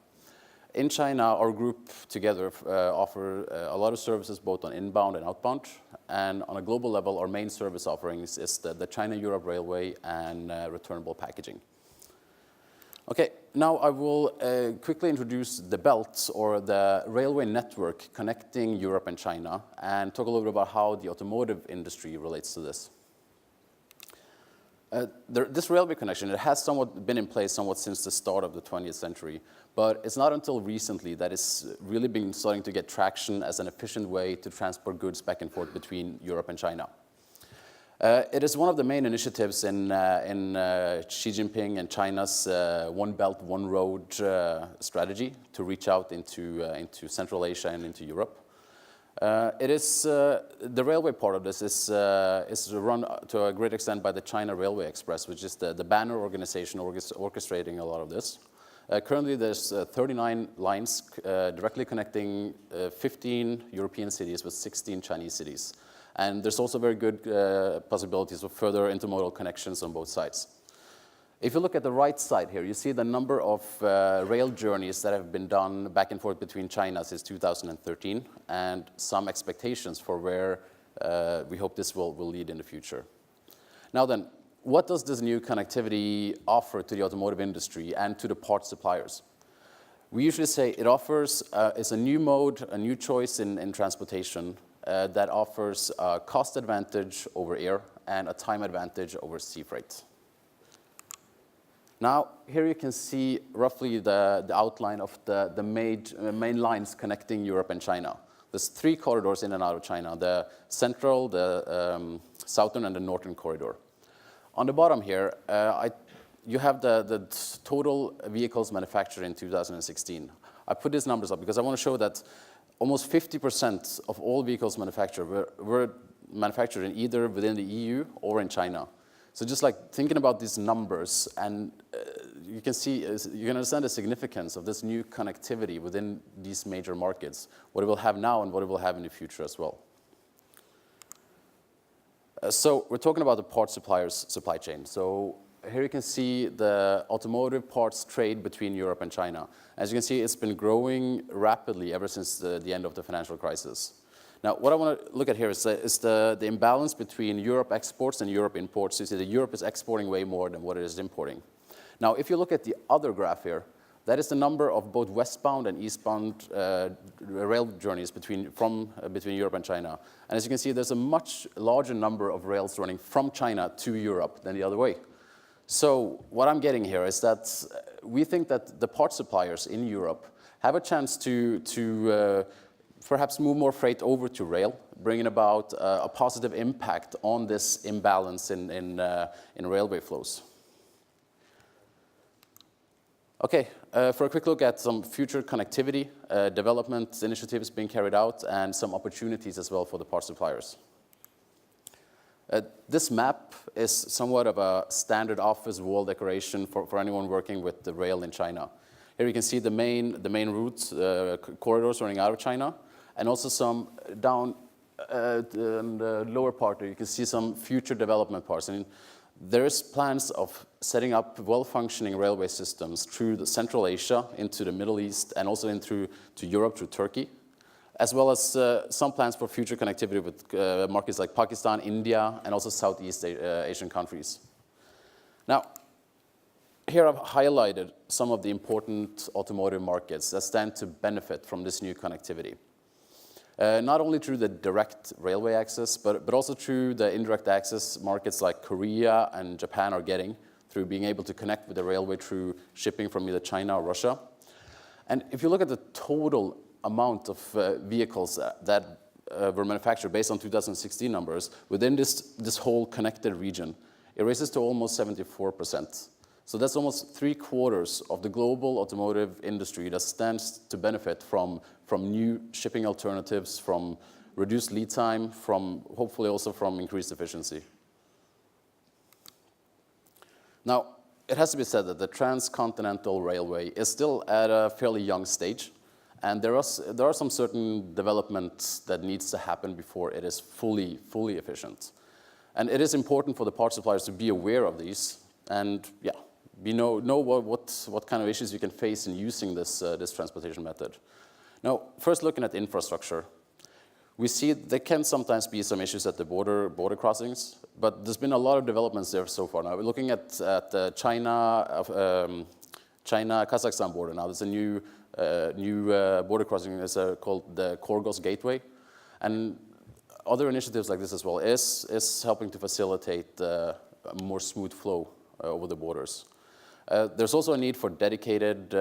In China, our group together offer a lot of services both on inbound and outbound. And on a global level, our main service offerings is the China-Europe Railway and returnable packaging. Okay, now I will quickly introduce the belts, or the railway network connecting Europe and China, and talk a little bit about how the automotive industry relates to this. This railway connection, it has been in place somewhat since the start of the 20th century, but it's not until recently that it's really been starting to get traction as an efficient way to transport goods back and forth between Europe and China. It is one of the main initiatives in Xi Jinping and China's One Belt, One Road strategy to reach out into Central Asia and into Europe. The railway part of this is run to a great extent by the China Railway Express, which is the banner organization orchestrating a lot of this. Currently, there's 39 lines directly connecting 15 European cities with 16 Chinese cities. And there's also very good possibilities of further intermodal connections on both sides. If you look at the right side here, you see the number of rail journeys that have been done back and forth between China since 2013, and some expectations for where we hope this will lead in the future. Now then, what does this new connectivity offer to the automotive industry and to the parts suppliers? We usually say it offers, it's a new mode, a new choice in transportation that offers a cost advantage over air and a time advantage over sea freight. Now, here you can see roughly the outline of the main lines connecting Europe and China. There's 3 corridors in and out of China, the central, the southern, and the northern corridor. On the bottom here, you have the total vehicles manufactured in 2016. I put these numbers up because I want to show that almost 50% of all vehicles manufactured were manufactured in either within the EU or in China. So just like thinking about these numbers, and you can see, you can understand the significance of this new connectivity within these major markets, what it will have now and what it will have in the future as well. So we're talking about the parts suppliers' supply chain. So here you can see the automotive parts trade between Europe and China. As you can see, it's been growing rapidly ever since the end of the financial crisis. Now, what I want to look at here is the imbalance between Europe exports and Europe imports. You see that Europe is exporting way more than what it is importing. Now, if you look at the other graph here, that is the number of both westbound and eastbound rail journeys between Europe and China. And as you can see, there's a much larger number of rails running from China to Europe than the other way. So what I'm getting here is that we think that the parts suppliers in Europe have a chance to perhaps move more freight over to rail, bringing about a positive impact on this imbalance in railway flows. Okay, for a quick look at some future connectivity development initiatives being carried out and some opportunities as well for the parts suppliers. This map is somewhat of a standard office wall decoration for anyone working with the rail in China. Here you can see the main routes, corridors running out of China, and also some down in the lower part there, you can see some future development parts. And there's plans of setting up well-functioning railway systems through the Central Asia into the Middle East and also to Europe through Turkey, as well as some plans for future connectivity with markets like Pakistan, India, and also Southeast Asian countries. Now, here I've highlighted some of the important automotive markets that stand to benefit from this new connectivity. Not only through the direct railway access, but also through the indirect access markets like Korea and Japan are getting through being able to connect with the railway through shipping from either China or Russia. And if you look at the total amount of vehicles that were manufactured based on 2016 numbers within this whole connected region, it raises to almost 74%. So that's almost 3/4 of the global automotive industry that stands to benefit from new shipping alternatives, from reduced lead time, from hopefully also from increased efficiency. Now, it has to be said that the transcontinental railway is still at a fairly young stage, and there are some certain developments that needs to happen before it is fully efficient. And it is important for the parts suppliers to be aware of these, and yeah, know what kind of issues you can face in using this transportation method. Now, first looking at infrastructure, we see there can sometimes be some issues at the border crossings, but there's been a lot of developments there so far. Now, we're looking at the China-Kazakhstan border now. There's a new border crossing called the Korgos Gateway, and other initiatives like this as well is helping to facilitate a more smooth flow over the borders. There's also a need for dedicated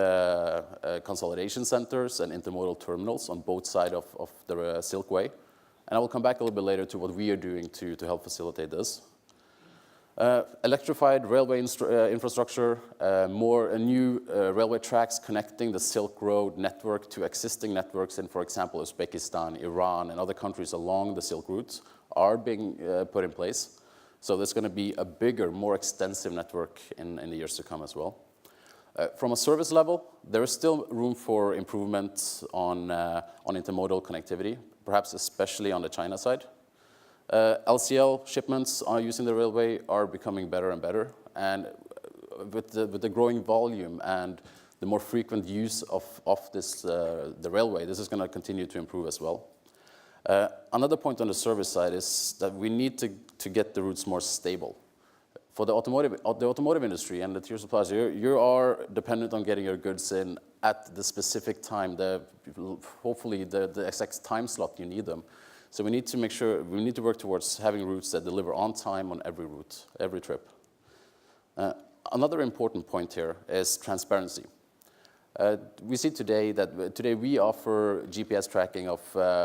consolidation centers and intermodal terminals on both sides of the Silk Way. And I will come back a little bit later to what we are doing to help facilitate this. Electrified railway infrastructure, new railway tracks connecting the Silk Road network to existing networks in, for example, Uzbekistan, Iran, and other countries along the Silk Route are being put in place. So there's going to be a bigger, more extensive network in the years to come as well. From a service level, there is still room for improvement on intermodal connectivity, perhaps especially on the China side. LCL shipments using the railway are becoming better and better, and with the growing volume and the more frequent use of the railway, this is going to continue to improve as well. Another point on the service side is that we need to get the routes more stable. For the automotive industry and the tier suppliers, you are dependent on getting your goods in at the specific time, hopefully the exact time slot you need them. So we need to make sure, we need to work towards having routes that deliver on time on every route, every trip. Another important point here is transparency. We see today that we offer GPS tracking of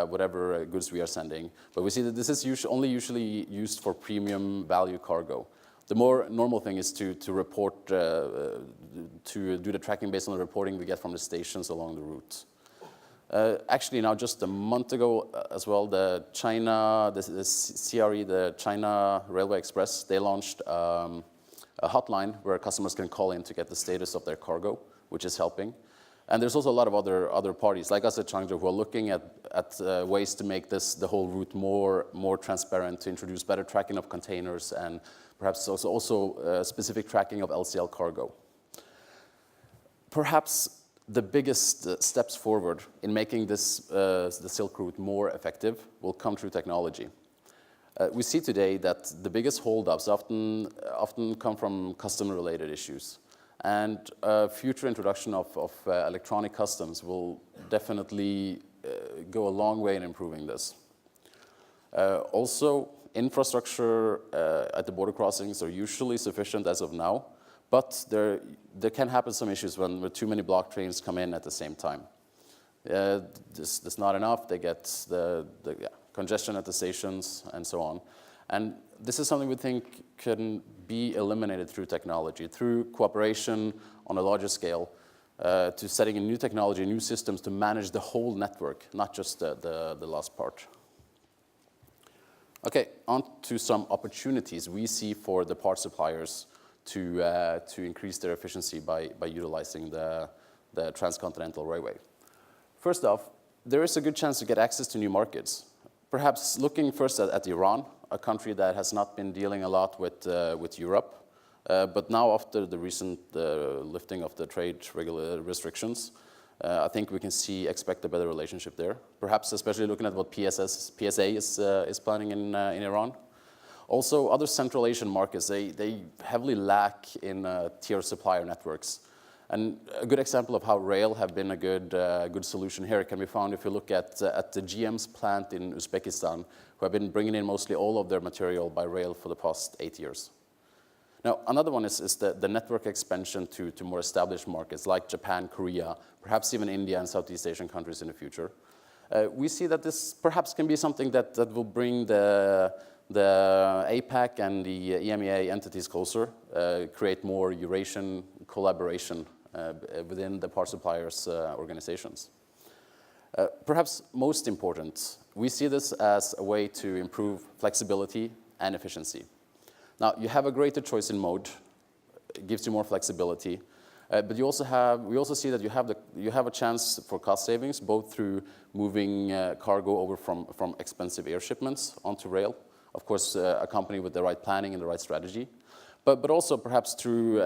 whatever goods we are sending, but we see that this is only usually used for premium value cargo. The more normal thing is to report, to do the tracking based on the reporting we get from the stations along the route. Actually, now just a month ago as well, the CRE, the China Railway Express, they launched a hotline where customers can call in to get the status of their cargo, which is helping. And there's also a lot of other parties, like us at Changjo, who are looking at ways to make the whole route more transparent, to introduce better tracking of containers and perhaps also specific tracking of LCL cargo. Perhaps the biggest steps forward in making the Silk Route more effective will come through technology. We see today that the biggest holdups often come from customer-related issues. And future introduction of electronic customs will definitely go a long way in improving this. Also, infrastructure at the border crossings are usually sufficient as of now, but there can happen some issues when too many block trains come in at the same time. That's not enough. They get the congestion at the stations and so on. And this is something we think can be eliminated through technology, through cooperation on a larger scale, to setting in new technology, new systems to manage the whole network, not just the last part. Okay, on to some opportunities we see for the part suppliers to increase their efficiency by utilizing the transcontinental railway. First off, there is a good chance to get access to new markets. Perhaps looking first at Iran, a country that has not been dealing a lot with Europe, but now after the recent lifting of the trade restrictions, I think we can expect a better relationship there. Perhaps especially looking at what PSA is planning in Iran. Also, other Central Asian markets, they heavily lack in tier supplier networks. And a good example of how rail have been a good solution here can be found if you look at the GM's plant in Uzbekistan, who have been bringing in mostly all of their material by rail for the past 8 years. Now, another one is the network expansion to more established markets like Japan, Korea, perhaps even India and Southeast Asian countries in the future. We see that this perhaps can be something that will bring the APAC and the EMEA entities closer, create more Eurasian collaboration within the part suppliers' organizations. Perhaps most important, we see this as a way to improve flexibility and efficiency. Now, you have a greater choice in mode, it gives you more flexibility, but we also see that you have a chance for cost savings, both through moving cargo over from expensive air shipments onto rail, of course, accompanied with the right planning and the right strategy, but also perhaps through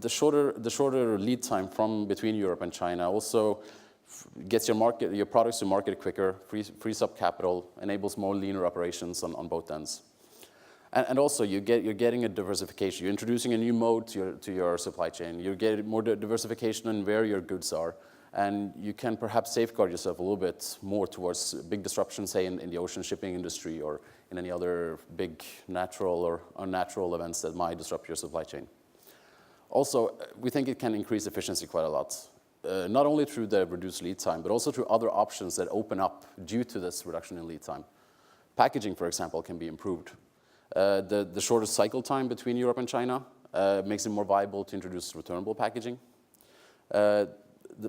the shorter lead time from between Europe and China also gets your products to market quicker, frees up capital, enables more leaner operations on both ends. And also, you're getting a diversification. You're introducing a new mode to your supply chain. You're getting more diversification in where your goods are. And you can perhaps safeguard yourself a little bit more towards big disruption, say, in the ocean shipping industry or in any other big natural or unnatural events that might disrupt your supply chain. Also, we think it can increase efficiency quite a lot, not only through the reduced lead time, but also through other options that open up due to this reduction in lead time. Packaging, for example, can be improved. The shorter cycle time between Europe and China makes it more viable to introduce returnable packaging.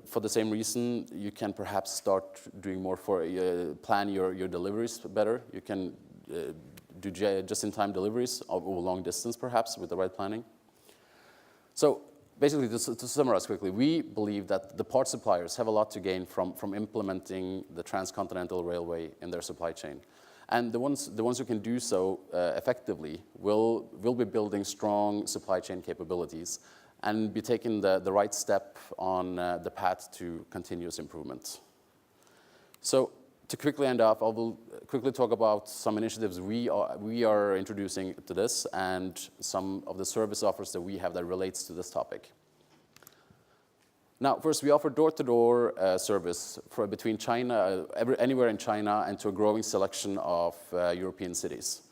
For the same reason, you can perhaps start doing more plan your deliveries better. You can do just-in-time deliveries over long distance, perhaps, with the right planning. So basically, to summarize quickly, we believe that the part suppliers have a lot to gain from implementing the transcontinental railway in their supply chain. And the ones who can do so effectively will be building strong supply chain capabilities and be taking the right step on the path to continuous improvement. So To quickly end off, I will quickly talk about some initiatives we are introducing to this and some of the service offers that we have that relates to this topic. Now, first, we offer door-to-door service between China, anywhere in China, and to a growing selection of European cities.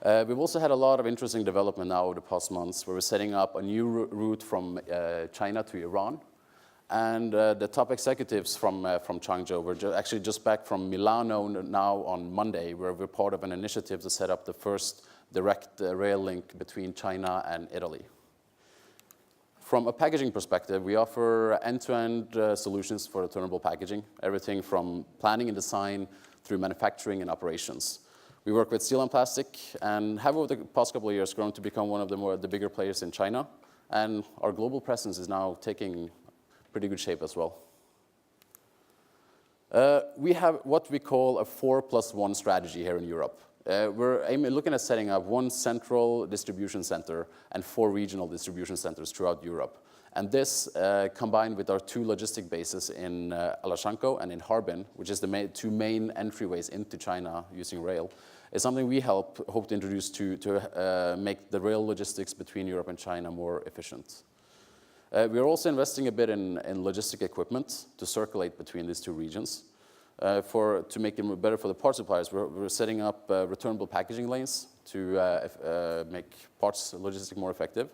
We've also had a lot of interesting development now over the past months, where we're setting up a new route from China to Iran. And the top executives from Changjo were actually just back from Milano now on Monday, where we're part of an initiative to set up the first direct rail link between China and Italy. From a packaging perspective, we offer end-to-end solutions for returnable packaging, everything from planning and design through manufacturing and operations. We work with steel and plastic and have over the past couple of years grown to become one of the bigger players in China. And our global presence is now taking pretty good shape as well. We have what we call a 4+1 strategy here in Europe. We're looking at setting up one central distribution center and 4 regional distribution centers throughout Europe. And this, combined with our 2 logistic bases in Alashanko and in Harbin, which is the 2 main entryways into China using rail, is something we hope to introduce to make the rail logistics between Europe and China more efficient. We are also investing a bit in logistic equipment to circulate between these 2 regions. To make it better for the part suppliers, we're setting up returnable packaging lanes to make parts logistics more effective.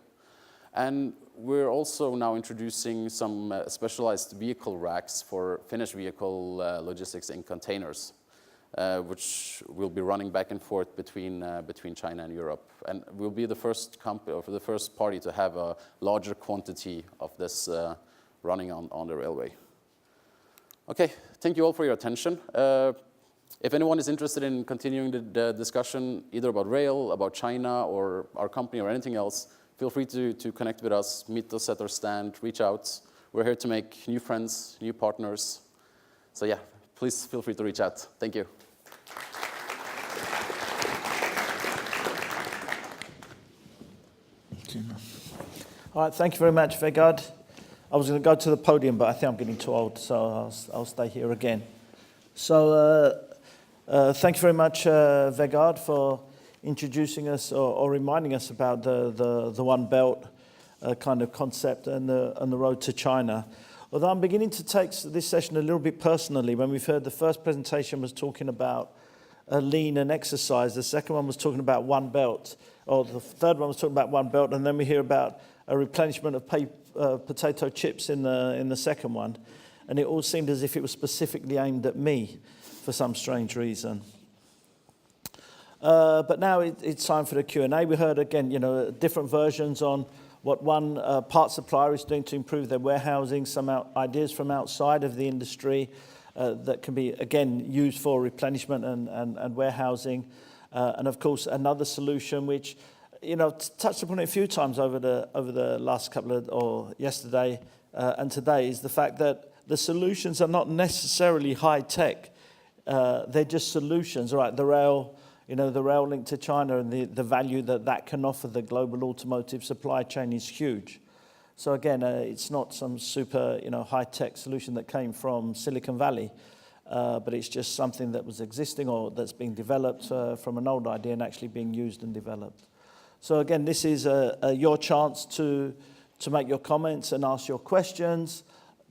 And we're also now introducing some specialized vehicle racks for finished vehicle logistics in containers, which will be running back and forth between China and Europe. And we'll be the first company, or the first party to have a larger quantity of this running on the railway. Okay, thank you all for your attention. If anyone is interested in continuing the discussion, either about rail, about China, or our company, or anything else, feel free to connect with us, meet us at our stand, reach out. We're here to make new friends, new partners. So yeah, please feel free to reach out. Thank you. All right, thank you very much, Vegard. I was going to go to the podium, but I think I'm getting too old, so I'll stay here again. So thank you very much, Vegard, for introducing us or reminding us about the One Belt kind of concept and the road to China. Although I'm beginning to take this session a little bit personally. When we've heard the first presentation was talking about lean and exercise, the second one was talking about One Belt, or the third one was talking about One Belt, and then we hear about a replenishment of potato chips in the second one, and it all seemed as if it was specifically aimed at me for some strange reason. But now it's time for the Q&A. We heard again, different versions on what one part supplier is doing to improve their warehousing, some ideas from outside of the industry that can be again used for replenishment and warehousing, and of course another solution which touched upon it a few times over the last couple of, or yesterday and today, is the fact that the solutions are not necessarily high tech. They're just solutions, right? The rail link to China and the value that can offer the global automotive supply chain is huge. So again, it's not some super high tech solution that came from Silicon Valley, but it's just something that was existing or that's being developed from an old idea and actually being used and developed. So again, this is your chance to make your comments and ask your questions.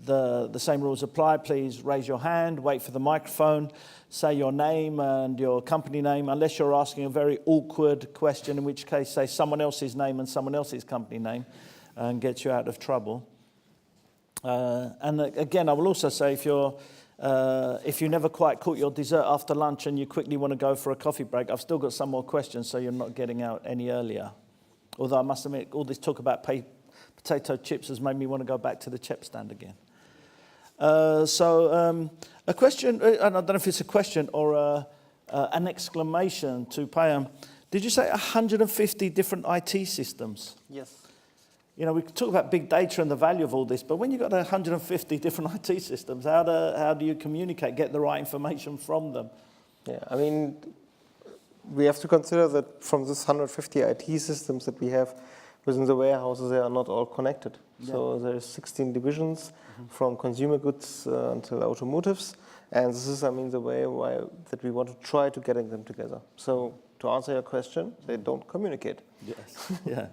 The same rules apply. Please raise your hand, wait for the microphone, say your name and your company name, unless you're asking a very awkward question, in which case say someone else's name and someone else's company name and get you out of trouble. And again, I will also say if you never quite caught your dessert after lunch and you quickly want to go for a coffee break, I've still got some more questions, so you're not getting out any earlier. Although I must admit, all this talk about potato chips has made me want to go back to the CHEP stand again. So a question, and I don't know if it's a question or an exclamation to Payam. Did you say 150 different IT systems? Yes. We can talk about big data and the value of all this, but when you've got 150 different IT systems, how do you communicate, get the right information from them? Yeah, I mean, we have to consider that from this 150 IT systems that we have within the warehouses, they are not all connected. Yeah. So there's 16 divisions from consumer goods until automotives, And this is, I mean, the way that we want to try to getting them together. So to answer your question, they don't communicate. Yes. Yeah.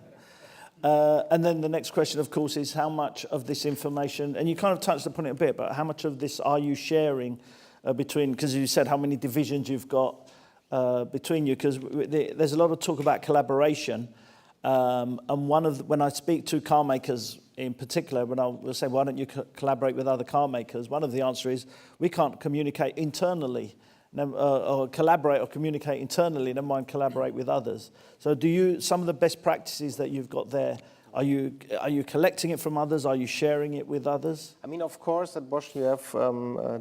And then the next question, of course, is how much of this information, and you kind of touched upon it a bit, but how much of this are you sharing between, because you said how many divisions you've got between you, because there's a lot of talk about collaboration. And when I speak to car makers in particular, when I will say, why don't you collaborate with other car makers? One of the answers is, we can't communicate internally, or collaborate or communicate internally, never mind collaborate with others. So some of the best practices that you've got there, are you collecting it from others? Are you sharing it with others? I mean, of course, at Bosch you have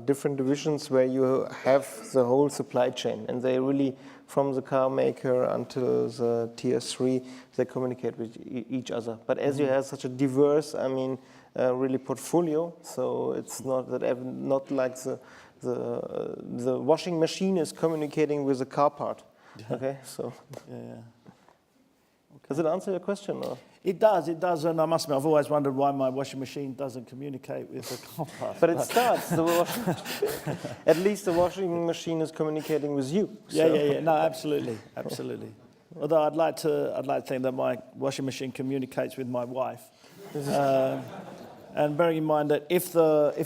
different divisions where you have the whole supply chain, and they really, from the car maker until the tier 3, they communicate with each other. But as you have such a diverse, I mean, really portfolio, so it's not like the washing machine is communicating with the car part. Okay, so. Yeah. Okay. Does it answer your question? Or? It does, and I must admit, I've always wondered why my washing machine doesn't communicate with the car part. But it starts. At least the washing machine is communicating with you. So. Yeah. No, absolutely. Although I'd like to think that my washing machine communicates with my wife. And bearing in mind that if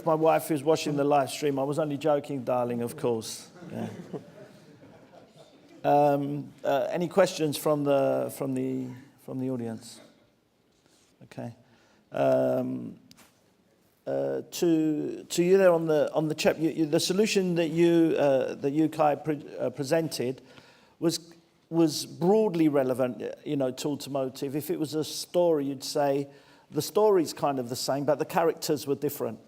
my wife is watching the live stream, I was only joking, darling, of course. Yeah. Any questions from the audience? Okay. To you there on the CHEP, the solution that you Kai presented was broadly relevant, to automotive. If it was a story, you'd say the story's kind of the same, but the characters were different.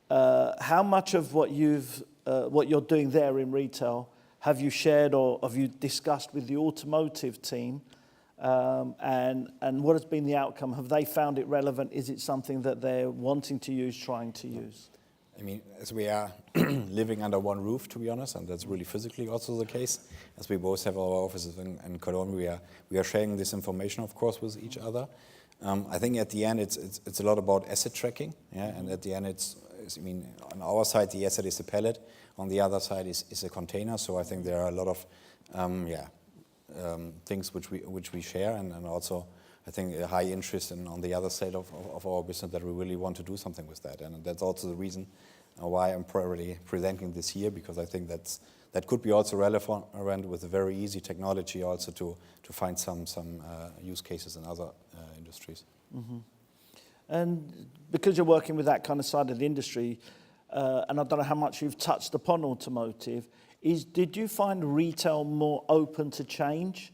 How much of what you're doing there in retail have you shared or have you discussed with the automotive team? And what has been the outcome? Have they found it relevant? Is it something that they're wanting to use, trying to use? I mean, as we are living under one roof, to be honest, and that's really physically also the case, as we both have our offices in Cologne, we are sharing this information, of course, with each other. I think at the end, it's a lot about asset tracking, yeah, and at the end, on our side, the asset is the pallet, on the other side is a container, so I think there are a lot of, things which we share, and also I think a high interest on the other side of our business that we really want to do something with that, and that's also the reason why I'm probably presenting this here, because I think that could be also relevant with a very easy technology also to find some use cases in other industries. Mm-hmm. And because you're working with that kind of side of the industry, and I don't know how much you've touched upon automotive, did you find retail more open to change?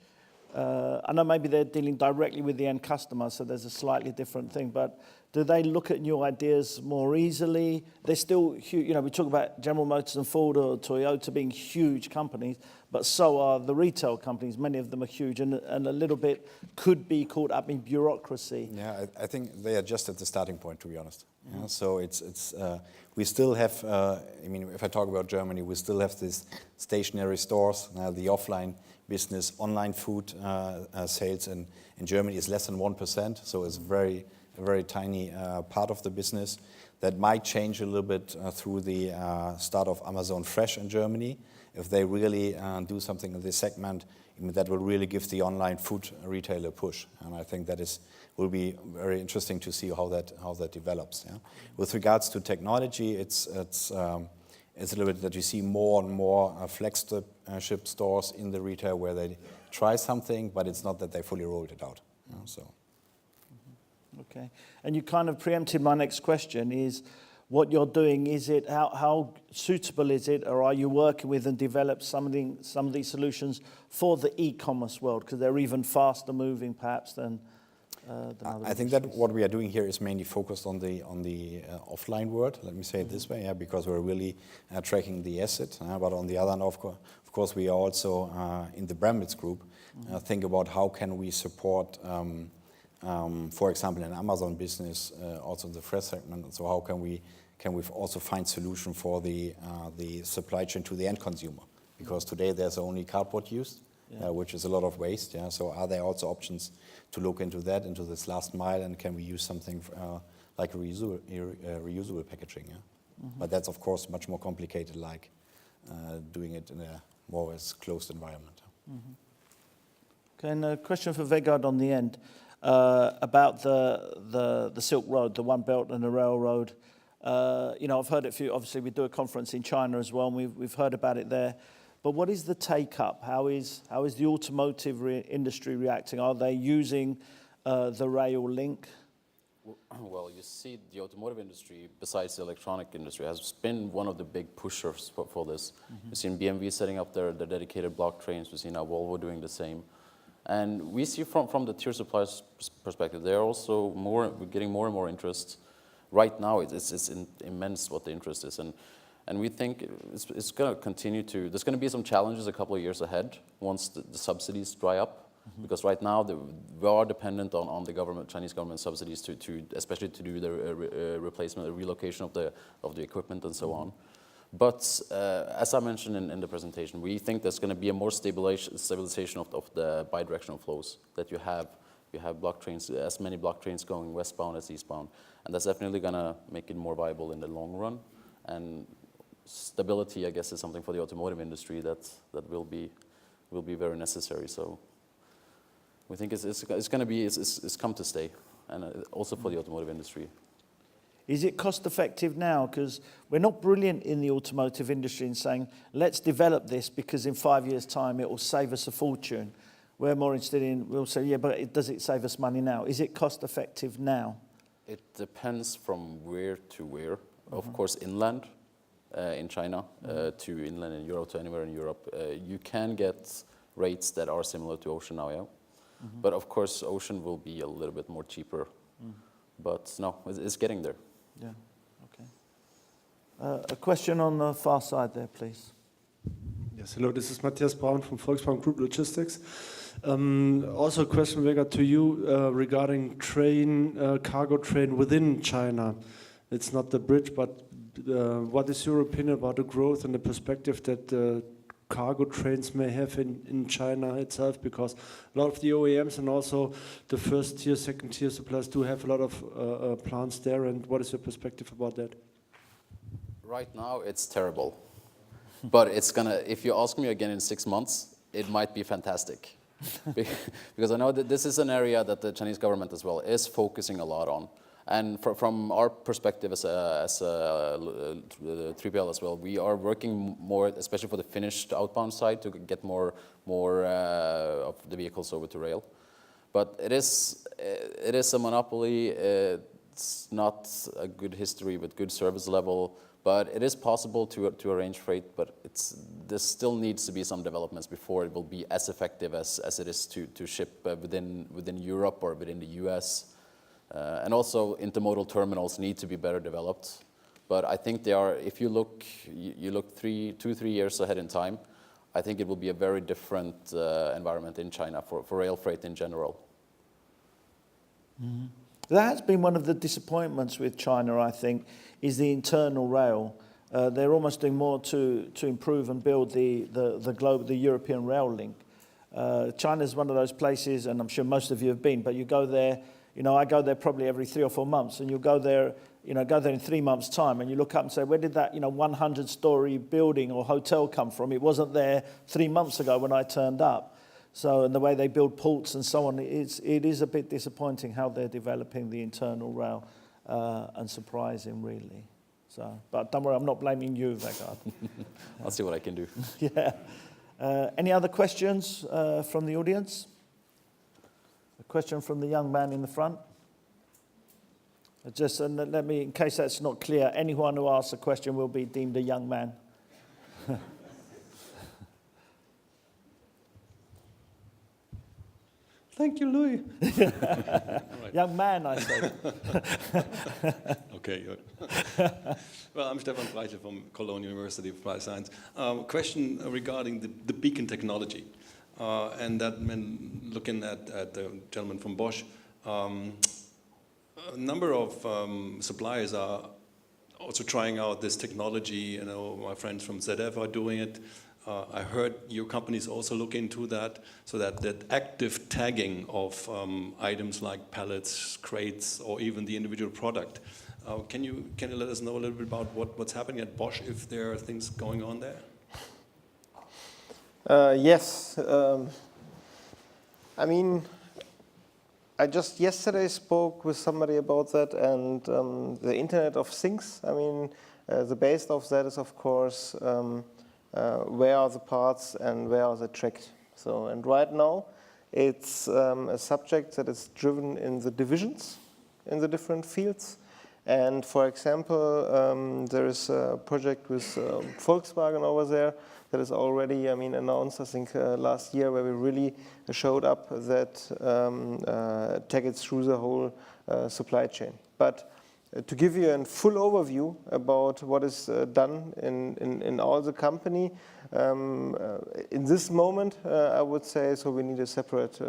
I know maybe they're dealing directly with the end customer, so there's a slightly different thing, but do they look at new ideas more easily? They're still huge, we talk about General Motors and Ford or Toyota being huge companies, but so are the retail companies. Many of them are huge and a little bit could be caught up in bureaucracy. Yeah, I think they are just at the starting point, to be honest. Mm-hmm. Yeah, so we still have, if I talk about Germany, we still have these stationary stores, the offline business, online food sales in Germany is less than 1%, so it's a very tiny part of the business that might change a little bit through the start of Amazon Fresh in Germany. If they really do something in this segment, that will really give the online food retailer a push, and I think that will be very interesting to see how that develops. Yeah? With regards to technology, it's a little bit that you see more and more flagship stores in the retail where they try something, but it's not that they fully rolled it out. So. Okay, and you kind of preempted my next question, is what you're doing, is it, how suitable is it, or are you working with and develop some of these solutions for the e-commerce world, because they're even faster moving perhaps than other I think that what we are doing here is mainly focused on the offline world, let me say it this way, yeah, because we're really tracking the asset, but on the other hand, of course, we are also in the Brambles group, think about how can we support for example, in Amazon business, also in the fresh segment. So how can we also find solution for the supply chain to the end consumer? Because today there's only cardboard used, which is a lot of waste. Yeah. So are there also options to look into that, into this last mile, and can we use something like reusable packaging? Yeah. But that's, of course, much more complicated, like doing it in a more or less closed environment. Okay, and a question for Vegard on the end about the Silk Road, the One Belt and the Railroad. I've heard it obviously we do a conference in China as well, and we've heard about it there. But what is the take-up? How is the automotive industry reacting? Are they using the rail link? Well, you see, the automotive industry, besides the electronic industry, has been one of the big pushers for this. We've seen BMW setting up their dedicated block trains. We've seen now Volvo doing the same. And we see from the tier suppliers' perspective, they're also getting more and more interest. Right now, it's immense what the interest is. And we think it's going to continue to, there's going to be some challenges a couple of years ahead once the subsidies dry up. Because right now we are dependent on the Chinese government subsidies especially to do the replacement, the relocation of the equipment and so on. But as I mentioned in the presentation, we think there's going to be a more stabilization of the bidirectional flows, that you have block trains, as many block trains going westbound as eastbound, and that's definitely going to make it more viable in the long run. And stability, I guess, is something for the automotive industry that will be very necessary. So we think it's come to stay, and also for the automotive industry. Is it cost effective now? Because we're not brilliant in the automotive industry in saying, let's develop this because in 5 years' time it will save us a fortune. We're more interested in, we'll say, yeah, but does it save us money now? Is it cost effective now? It depends from where to where. Of course, inland in China to inland in Europe, to anywhere in Europe, you can get rates that are similar to ocean now, yeah. But of course, ocean will be a little bit more cheaper. But no, it's getting there. Yeah, okay. A question on the far side there, please. Yes, hello, this is Matthias Braun from Volkswagen Group Logistics. Also a question, Vegard, to you regarding cargo train within China. It's not the bridge, but what is your opinion about the growth and the perspective that cargo trains may have in China itself? Because a lot of the OEMs and also the first tier, second tier suppliers do have a lot of plants there. And what is your perspective about that? Right now, it's terrible. But it's gonna, if you ask me again in 6 months, it might be fantastic. Because I know that this is an area that the Chinese government as well is focusing a lot on. And from our perspective as a 3PL as well, we are working more, especially for the finished outbound side, to get more of the vehicles over to rail. But it is a monopoly. It's not a good history with good service level. But it is possible to arrange freight, but there still needs to be some developments before it will be as effective as it is to ship within Europe or within the US. And also intermodal terminals need to be better developed. But I think they are, if you look 2-3 years ahead in time, I think it will be a very different environment in China for rail freight in general. Mm-hmm. That has been one of the disappointments with China, I think, is the internal rail. They're almost doing more to improve and build the European rail link. China is one of those places, and I'm sure most of you have been, but you go there, I go there probably every 3 or 4 months, and you'll go there in 3 months' time, and you look up and say, where did that 100-story building or hotel come from? It wasn't there 3 months ago when I turned up. So, and the way they build ports and so on, it is a bit disappointing how they're developing the internal rail, and surprising, really. So, but don't worry, I'm not blaming you, Vegard. I'll see what I can do. Yeah. Any other questions from the audience? A question from the young man in the front. Just let me, in case that's not clear, anyone who asks a question will be deemed a young man. Thank you, Louis. Right. Young man, I say. Okay, good. Well, I'm Stefan Breiche from Cologne University of Applied Science. Question regarding the beacon technology. And that meant looking at the gentleman from Bosch. A number of suppliers are also trying out this technology. My friends from ZF are doing it. I heard your companies also look into that, so that active tagging of items like pallets, crates, or even the individual product Can you let us know a little bit about what's happening at Bosch, if there are things going on there? Yes. I mean, I just yesterday spoke with somebody about that, and the Internet of Things. I mean, the base of that is, of course, where are the parts and where are they tracked. So, and right now, it's a subject that is driven in the divisions in the different fields. And for example, there is a project with Volkswagen over there that is already, announced, I think, last year, where we really showed up that take it through the whole supply chain. But to give you a full overview about what is done in all the company, in this moment, I would say, so we need a separate,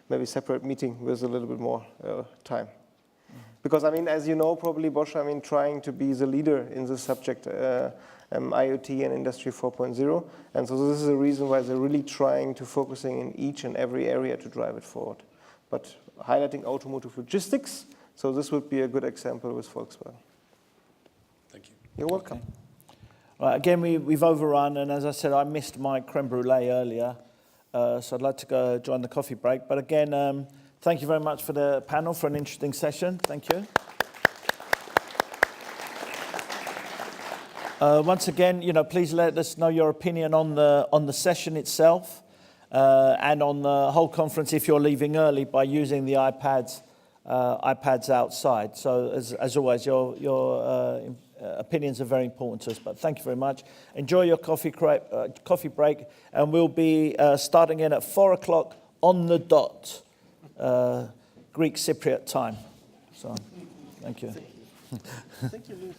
maybe separate meeting with a little bit more time. Because, as you know, probably Bosch, trying to be the leader in this subject, IoT and Industry 4.0. And so this is the reason why they're really trying to focusing in each and every area to drive it forward. But highlighting automotive logistics, so this would be a good example with Volkswagen. Thank you. You're welcome. Okay. Right, again, we've overrun, and as I said, I missed my creme brulee earlier, so I'd like to go join the coffee break. But again, thank you very much for the panel, for an interesting session. Thank you. Once again, please let us know your opinion on the session itself and on the whole conference if you're leaving early by using the iPads outside. So as always, your opinions are very important to us. But thank you very much. Enjoy your coffee break, and we'll be starting in at 4 o'clock on the dot, Greek Cypriot time. So, thank you. Thank you, Luis.